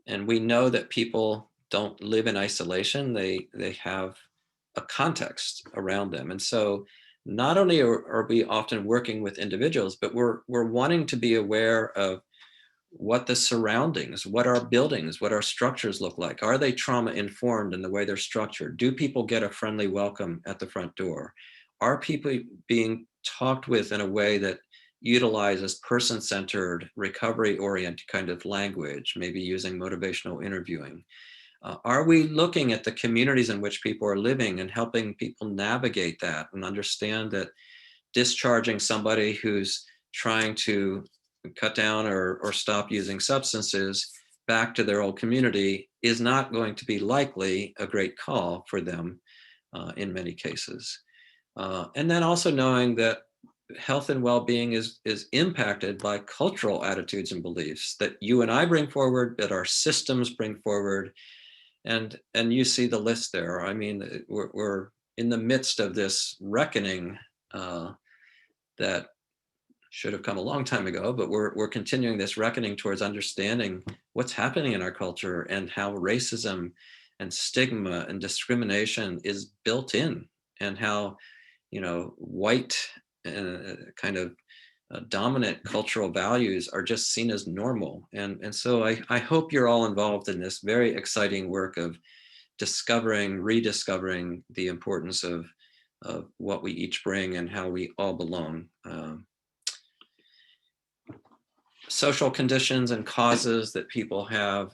and we know that people don't live in isolation. They have a context around them. And so not only are we often working with individuals, but we're wanting to be aware of what the surroundings, what our buildings, what our structures look like. Are they trauma informed in the way they're structured? Do people get a friendly welcome at the front door? Are people being talked with in a way that utilizes person-centered, recovery-oriented kind of language, maybe using motivational interviewing? Are we looking at the communities in which people are living and helping people navigate that and understand that discharging somebody who's trying to cut down or stop using substances back to their old community is not going to be likely a great call for them in many cases. And then also knowing that health and well-being is impacted by cultural attitudes and beliefs that you and I bring forward, that our systems bring forward. And you see the list there. I mean, we're in the midst of this reckoning that should have come a long time ago, but we're continuing this reckoning towards understanding what's happening in our culture and how racism and stigma and discrimination is built in, and how, you know, white kind of dominant cultural values are just seen as normal. And so I hope you're all involved in this very exciting work of discovering, rediscovering the importance of what we each bring and how we all belong. Social conditions and causes that people have,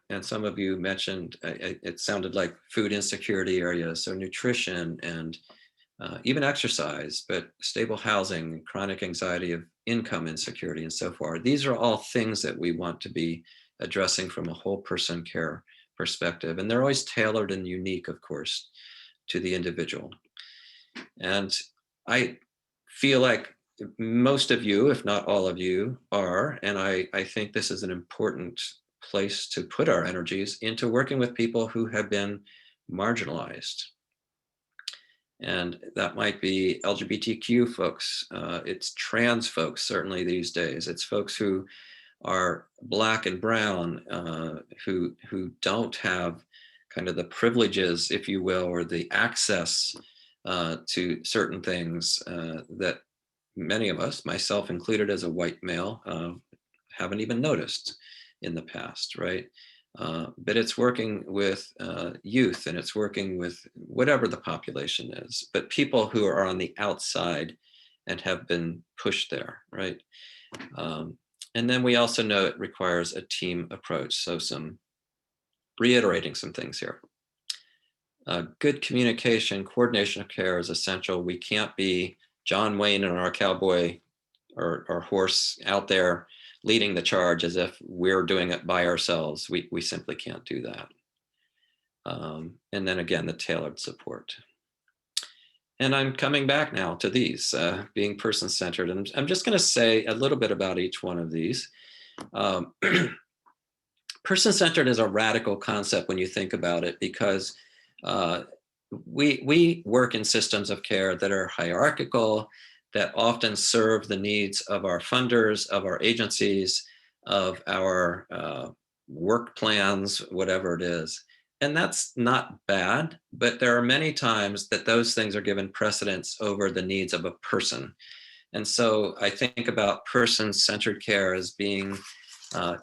and some of you mentioned, it sounded like food insecurity areas, so nutrition and even exercise, but stable housing, chronic anxiety of income insecurity, and so forth. These are all things that we want to be addressing from a whole person care perspective. And they're always tailored and unique, of course, to the individual. And I feel like most of you, if not all of you, are, and I think this is an important place to put our energies into working with people who have been marginalized. And that might be LGBTQ folks, it's trans folks, certainly these days. It's folks who are Black and brown, who don't have kind of the privileges, if you will, or the access to certain things that many of us, myself included as a white male, haven't even noticed in the past, right? But it's working with youth, and it's working with whatever the population is, but people who are on the outside and have been pushed there, right? And then we also know it requires a team approach. So reiterating some things here. Good communication, coordination of care is essential. We can't be John Wayne and our cowboy or horse out there leading the charge as if we're doing it by ourselves. We simply can't do that. And then again, the tailored support. And I'm coming back now to these, being person-centered. And I'm just going to say a little bit about each one of these. Person-centered is a radical concept when you think about it, because we work in systems of care that are hierarchical, that often serve the needs of our funders, of our agencies, of our work plans, whatever it is. And that's not bad, but there are many times that those things are given precedence over the needs of a person. And so I think about person-centered care as being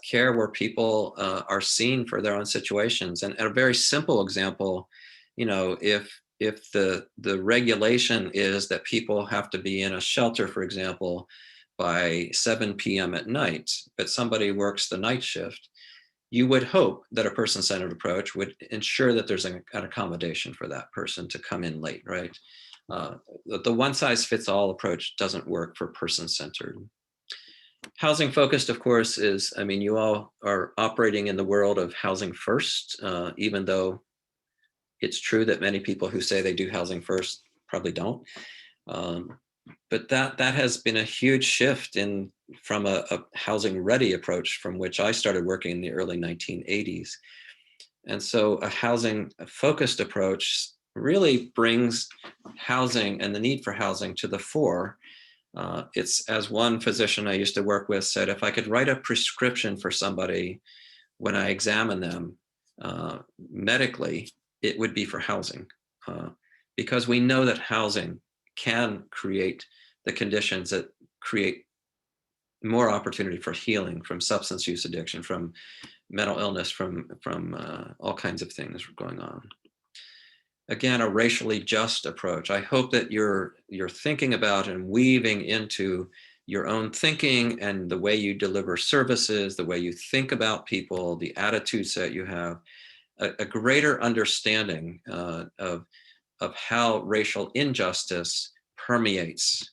care where people are seen for their own situations. And a very simple example, you know, if the regulation is that people have to be in a shelter, for example, by 7 p.m. at night, but somebody works the night shift, you would hope that a person-centered approach would ensure that there's an accommodation for that person to come in late, right? The one-size-fits-all approach doesn't work for person-centered. Housing focused, of course, is, I mean, you all are operating in the world of housing first, even though it's true that many people who say they do housing first probably don't. But that has been a huge shift from a housing ready approach from which I started working in the early 1980s. And so a housing focused approach really brings housing and the need for housing to the fore, It's, as one physician I used to work with said, if I could write a prescription for somebody when I examine them medically, it would be for housing, because we know that housing can create the conditions that create more opportunity for healing from substance use addiction, from mental illness, from all kinds of things going on. Again, a racially just approach. I hope that you're thinking about and weaving into your own thinking and the way you deliver services, the way you think about people, the attitudes that you have, a greater understanding of how racial injustice permeates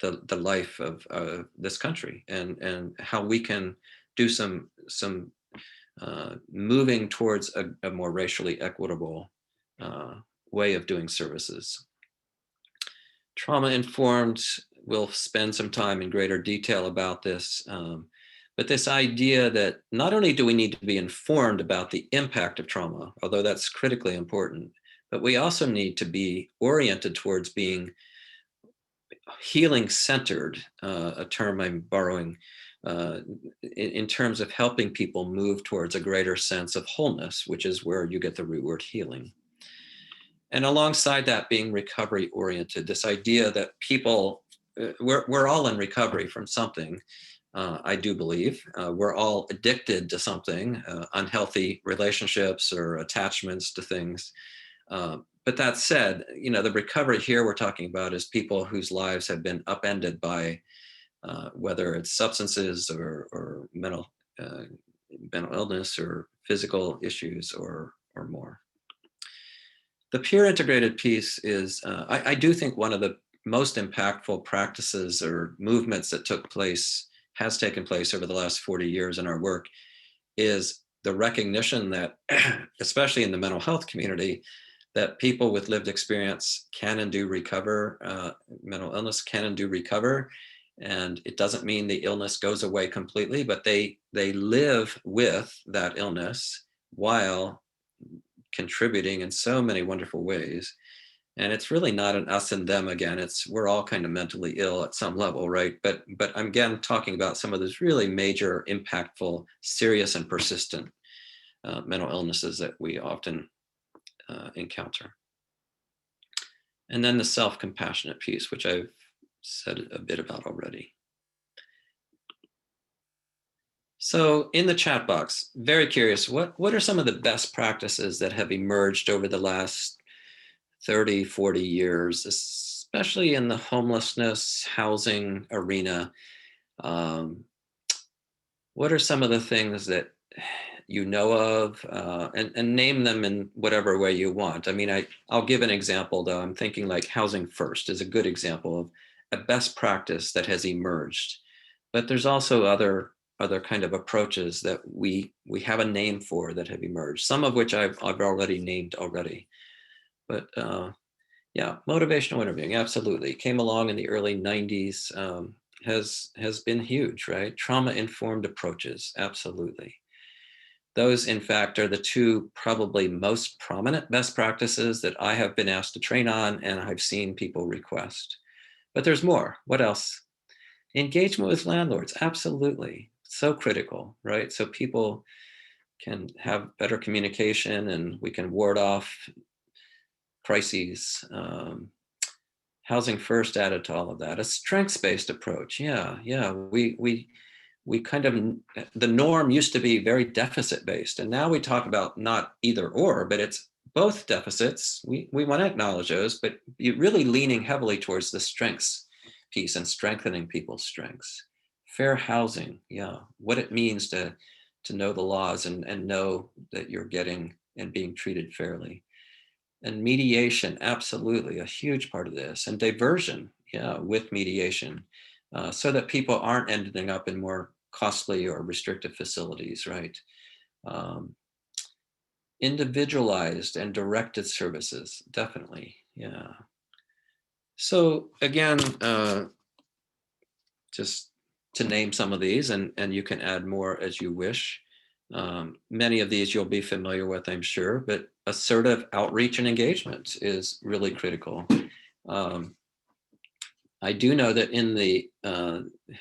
the life of this country, and how we can do some moving towards a more racially equitable way of doing services. Trauma informed, we'll spend some time in greater detail about this, but this idea that not only do we need to be informed about the impact of trauma, although that's critically important, but we also need to be oriented towards being healing centered, a term I'm borrowing, in terms of helping people move towards a greater sense of wholeness, which is where you get the root word healing. And alongside that, being recovery oriented, this idea that people, we're all in recovery from something. I do believe we're all addicted to something, unhealthy relationships or attachments to things. But that said, the recovery here we're talking about is people whose lives have been upended by whether it's substances or mental illness or physical issues or more. The peer integrated piece is, I do think, one of the most impactful practices or movements that has taken place over the last 40 years in our work, is the recognition that, especially in the mental health community, that people with lived experience can and do recover, mental illness can and do recover. And it doesn't mean the illness goes away completely, but they live with that illness while contributing in so many wonderful ways. And it's really not an us and them again. We're all kind of mentally ill at some level, right? But I'm again talking about some of those really major, impactful, serious, and persistent mental illnesses that we often encounter. And then the self-compassionate piece, which I've said a bit about already. So in the chat box, very curious, what are some of the best practices that have emerged over the last 30, 40 years, especially in the homelessness, housing arena? What are some of the things that you know of, and name them in whatever way you want? I mean, I'll give an example, though. I'm thinking like Housing First is a good example of a best practice that has emerged. But there's also other kind of approaches that we have a name for that have emerged, some of which I've already named already. But yeah, motivational interviewing, absolutely. Came along in the early 90s, has been huge, right? Trauma-informed approaches, absolutely. Those, in fact, are the two probably most prominent best practices that I have been asked to train on and I've seen people request. But there's more. What else? Engagement with landlords, absolutely. So critical, right? So people can have better communication and we can ward off crises. Housing First added to all of that. A strengths-based approach, yeah. We kind of, the norm used to be very deficit-based, and now we talk about not either or, but it's both deficits. We want to acknowledge those, but you're really leaning heavily towards the strengths piece and strengthening people's strengths. Fair housing, yeah, what it means to know the laws and know that you're getting and being treated fairly. And mediation, absolutely, a huge part of this. And diversion, yeah, with mediation, so that people aren't ending up in more costly or restrictive facilities, right? Individualized and directed services, definitely, yeah. So again, just to name some of these, and you can add more as you wish. Many of these you'll be familiar with, I'm sure, but assertive outreach and engagement is really critical. I do know that in the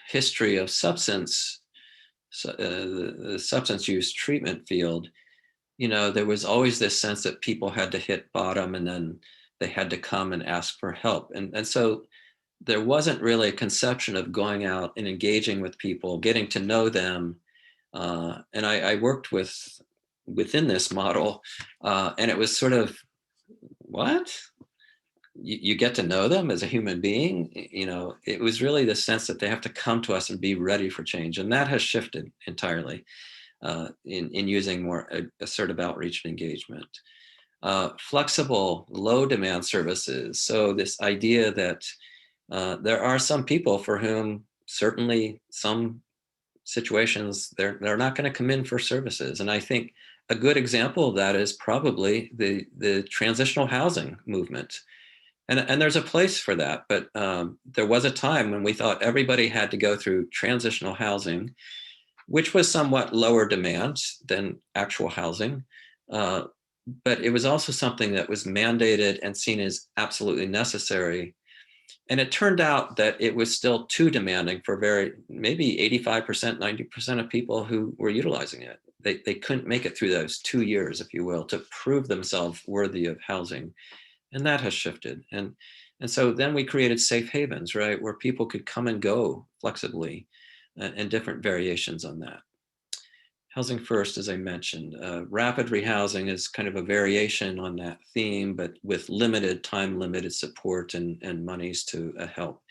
history of the substance use treatment field, there was always this sense that people had to hit bottom and then they had to come and ask for help. And so there wasn't really a conception of going out and engaging with people, getting to know them. And I worked within this model, and it was sort of, what? You get to know them as a human being? It was really the sense that they have to come to us and be ready for change. And that has shifted entirely in using more assertive outreach and engagement. Flexible, low demand services. So this idea that there are some people for whom certainly some situations they're not going to come in for services. And I think a good example of that is probably the transitional housing movement. And there's a place for that, but there was a time when we thought everybody had to go through transitional housing, which was somewhat lower demand than actual housing. But it was also something that was mandated and seen as absolutely necessary. And it turned out that it was still too demanding for maybe 85%, 90% of people who were utilizing it. They couldn't make it through those 2 years, if you will, to prove themselves worthy of housing. And that has shifted. And so then we created safe havens, right, where people could come and go flexibly, and different variations on that. Housing first, as I mentioned. Rapid rehousing is kind of a variation on that theme, but with limited time, limited support and monies to help.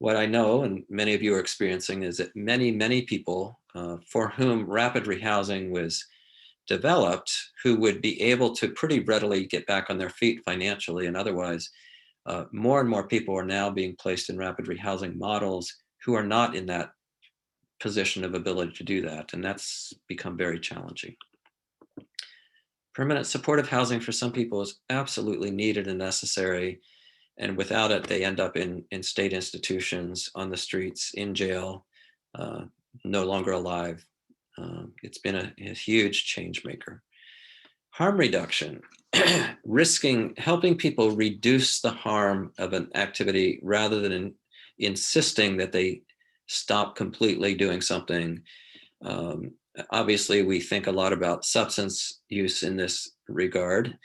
What I know, and many of you are experiencing, is that many people for whom rapid rehousing was developed, who would be able to pretty readily get back on their feet financially and otherwise, more and more people are now being placed in rapid rehousing models who are not in that position of ability to do that. And that's become very challenging. Permanent supportive housing for some people is absolutely needed and necessary. And without it, they end up in state institutions, on the streets, in jail, no longer alive. It's been a huge change maker. Harm reduction, helping people reduce the harm of an activity rather than insisting that they stop completely doing something. Obviously, we think a lot about substance use in this regard,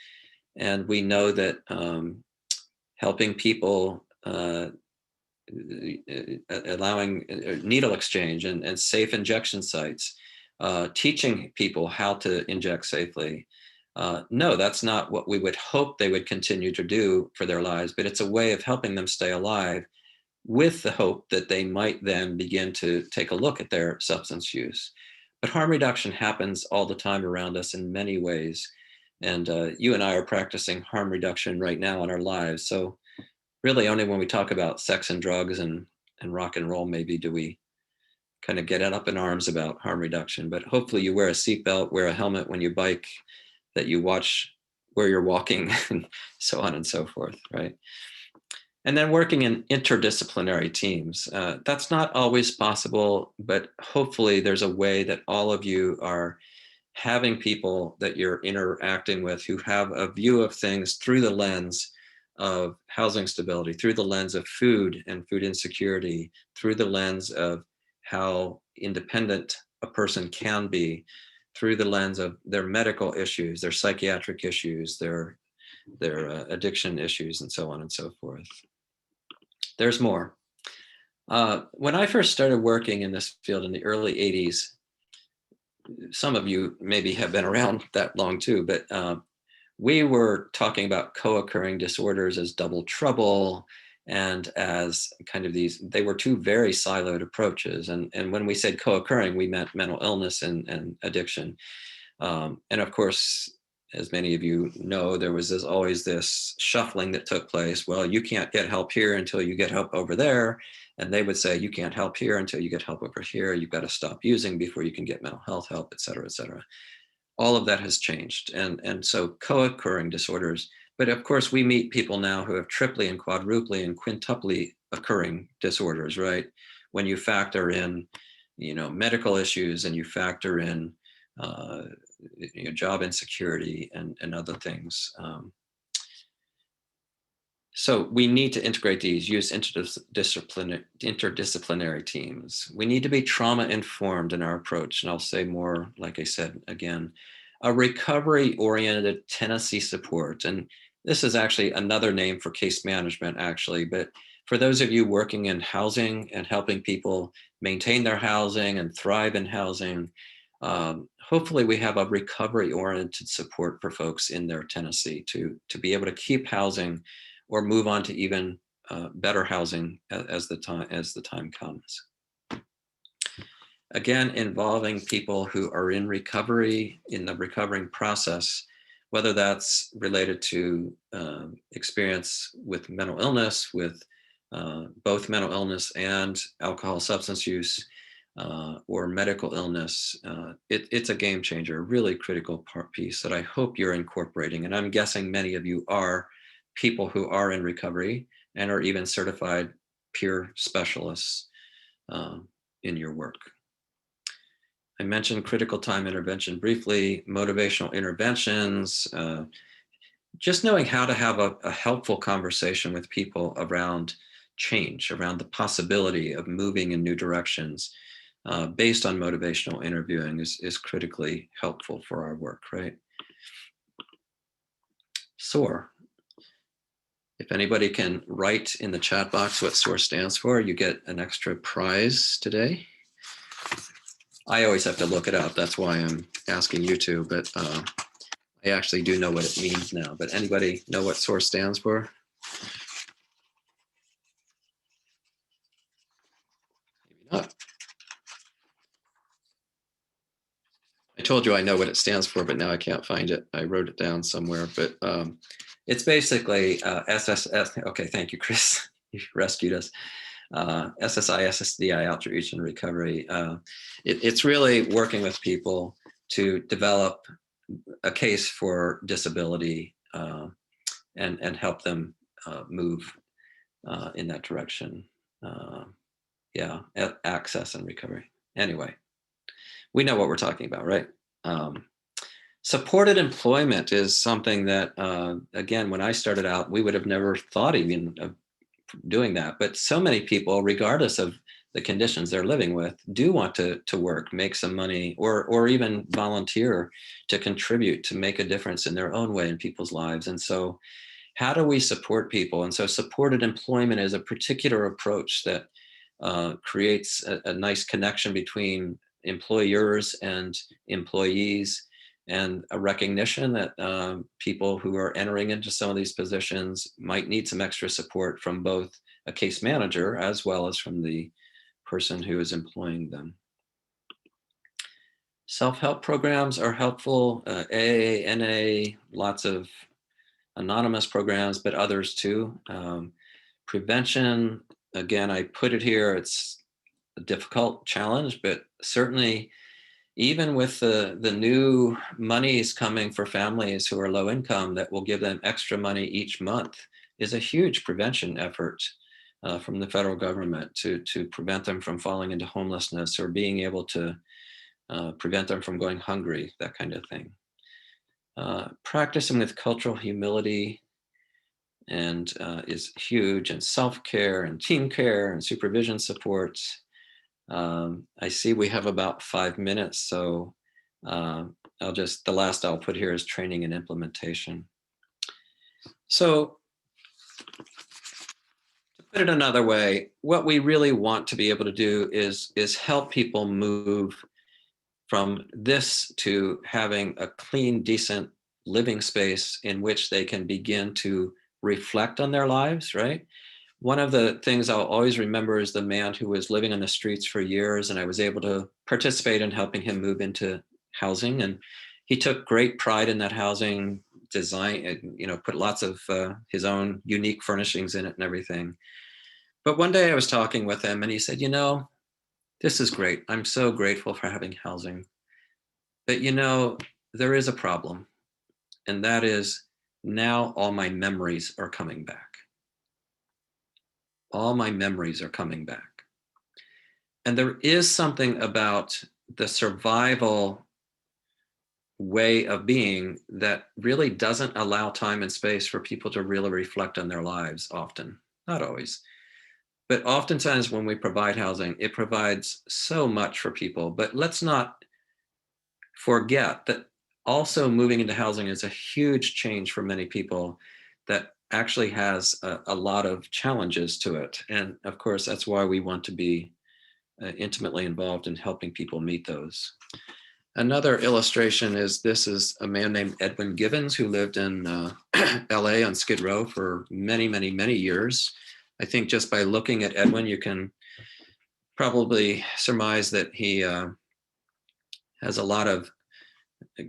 and we know that helping people, allowing needle exchange and safe injection sites, teaching people how to inject safely. No, that's not what we would hope they would continue to do for their lives, but it's a way of helping them stay alive, with the hope that they might then begin to take a look at their substance use. But harm reduction happens all the time around us in many ways. And you and I are practicing harm reduction right now in our lives. So really only when we talk about sex and drugs and rock and roll, maybe do we kind of get it up in arms about harm reduction. But hopefully you wear a seatbelt, wear a helmet when you bike, that you watch where you're walking, and so on and so forth, right? And then working in interdisciplinary teams. That's not always possible, but hopefully there's a way that all of you are having people that you're interacting with who have a view of things through the lens of housing stability, through the lens of food and food insecurity, through the lens of how independent a person can be, through the lens of their medical issues, their psychiatric issues, their addiction issues, and so on and so forth. There's more. When I first started working in this field in the early 80s, some of you maybe have been around that long too, but we were talking about co-occurring disorders as double trouble and as kind of they were two very siloed approaches. And when we said co-occurring, we meant mental illness and addiction. And of course, as many of you know, there was always this shuffling that took place. Well, you can't get help here until you get help over there. And they would say, you can't help here until you get help over here. You've got to stop using before you can get mental health help, et cetera, et cetera. All of that has changed. And so co-occurring disorders, but of course we meet people now who have triply and quadruply and quintuply occurring disorders, right? When you factor in, medical issues, and you factor in job insecurity and other things. So we need to integrate these, use interdisciplinary teams. We need to be trauma informed in our approach. And I'll say more, like I said, again, a recovery oriented tenancy support. And this is actually another name for case management, actually. But for those of you working in housing and helping people maintain their housing and thrive in housing, hopefully we have a recovery oriented support for folks in their tenancy to be able to keep housing or move on to even better housing as the time comes. Again, involving people who are in recovery, in the recovering process, whether that's related to experience with mental illness, with both mental illness and alcohol substance use, or medical illness. It's a game changer, a really critical piece that I hope you're incorporating. And I'm guessing many of you are people who are in recovery and are even certified peer specialists in your work. I mentioned critical time intervention briefly, motivational interventions, just knowing how to have a helpful conversation with people around change, around the possibility of moving in new directions based on motivational interviewing is critically helpful for our work, right? SOAR. If anybody can write in the chat box what SOAR stands for, you get an extra prize today. I always have to look it up. That's why I'm asking you to, but I actually do know what it means now. But anybody know what SOAR stands for? Maybe not. I told you I know what it stands for, but now I can't find it. I wrote it down somewhere, but it's basically SSS. Okay, thank you, Chris. You rescued us. SSI, SSDI, outreach and recovery. It's really working with people to develop a case for disability and help them move in that direction. Yeah, access and recovery. Anyway, we know what we're talking about, right? Supported employment is something that, again, when I started out, we would have never thought even of doing that. But so many people, regardless of the conditions they're living with, do want to work, make some money, or even volunteer to contribute, to make a difference in their own way in people's lives. And so how do we support people? And so supported employment is a particular approach that creates a nice connection between employers and employees, and a recognition that people who are entering into some of these positions might need some extra support from both a case manager as well as from the person who is employing them. Self-help programs are helpful, AA, NA, lots of anonymous programs, but others too. Prevention, again, I put it here, it's a difficult challenge, but certainly even with the new monies coming for families who are low income that will give them extra money each month is a huge prevention effort from the federal government to prevent them from falling into homelessness or being able to prevent them from going hungry, that kind of thing. Practicing with cultural humility and is huge, and self-care and team care and supervision supports. I see we have about 5 minutes, so the last I'll put here is training and implementation. So to put it another way, what we really want to be able to do is help people move from this to having a clean, decent living space in which they can begin to reflect on their lives, right? One of the things I'll always remember is the man who was living on the streets for years, and I was able to participate in helping him move into housing. And he took great pride in that housing design, put lots of his own unique furnishings in it and everything. But one day I was talking with him and he said, this is great. I'm so grateful for having housing. But there is a problem. And that is, now all my memories are coming back. All my memories are coming back. And there is something about the survival way of being that really doesn't allow time and space for people to really reflect on their lives often, not always. But oftentimes when we provide housing, it provides so much for people. But let's not forget that also moving into housing is a huge change for many people that actually has a lot of challenges to it. And of course, that's why we want to be intimately involved in helping people meet those. Another illustration is this is a man named Edwin Givens who lived in LA on Skid Row for many, many, many years. I think just by looking at Edwin, you can probably surmise that he has a lot of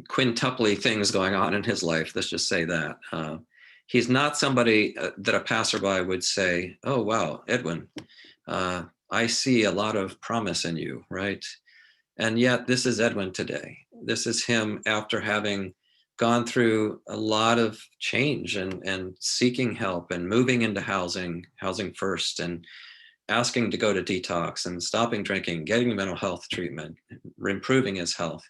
quintuply things going on in his life. Let's just say that. He's not somebody that a passerby would say, oh, wow, Edwin, I see a lot of promise in you, right? And yet this is Edwin today. This is him after having gone through a lot of change and seeking help and moving into housing first, and asking to go to detox and stopping drinking, getting mental health treatment, improving his health.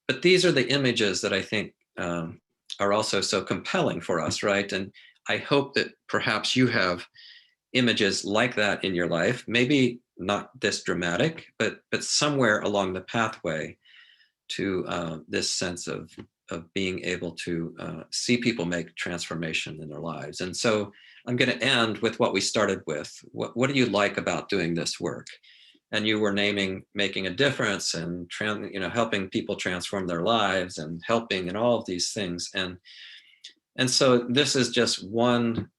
But these are the images that I think are also so compelling for us, right? And I hope that perhaps you have images like that in your life, maybe not this dramatic, but somewhere along the pathway to this sense of being able to see people make transformation in their lives. And so I'm going to end with what we started with. What do you like about doing this work? And you were naming making a difference and helping people transform their lives and helping and all of these things. And so this is just one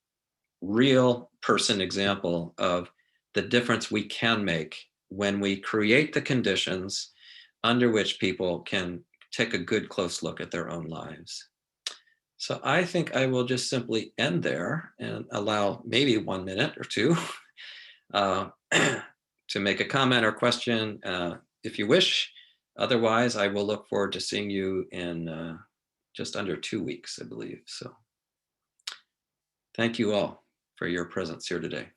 real person example of the difference we can make when we create the conditions under which people can take a good close look at their own lives. So I think I will just simply end there and allow maybe 1 minute or two to make a comment or question if you wish. Otherwise, I will look forward to seeing you in just under 2 weeks, I believe. So thank you all for your presence here today.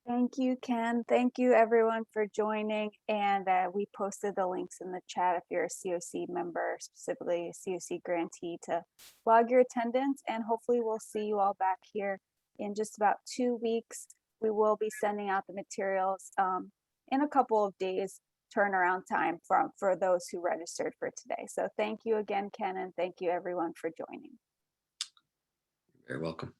Thank you, Ken. Thank you, everyone, for joining. And we posted the links in the chat if you're a CoC member, specifically a CoC grantee, to log your attendance. And hopefully we'll see you all back here in just about 2 weeks. We will be sending out the materials in a couple of days turnaround time for those who registered for today. So thank you again, Ken, and thank you everyone for joining. You're very welcome.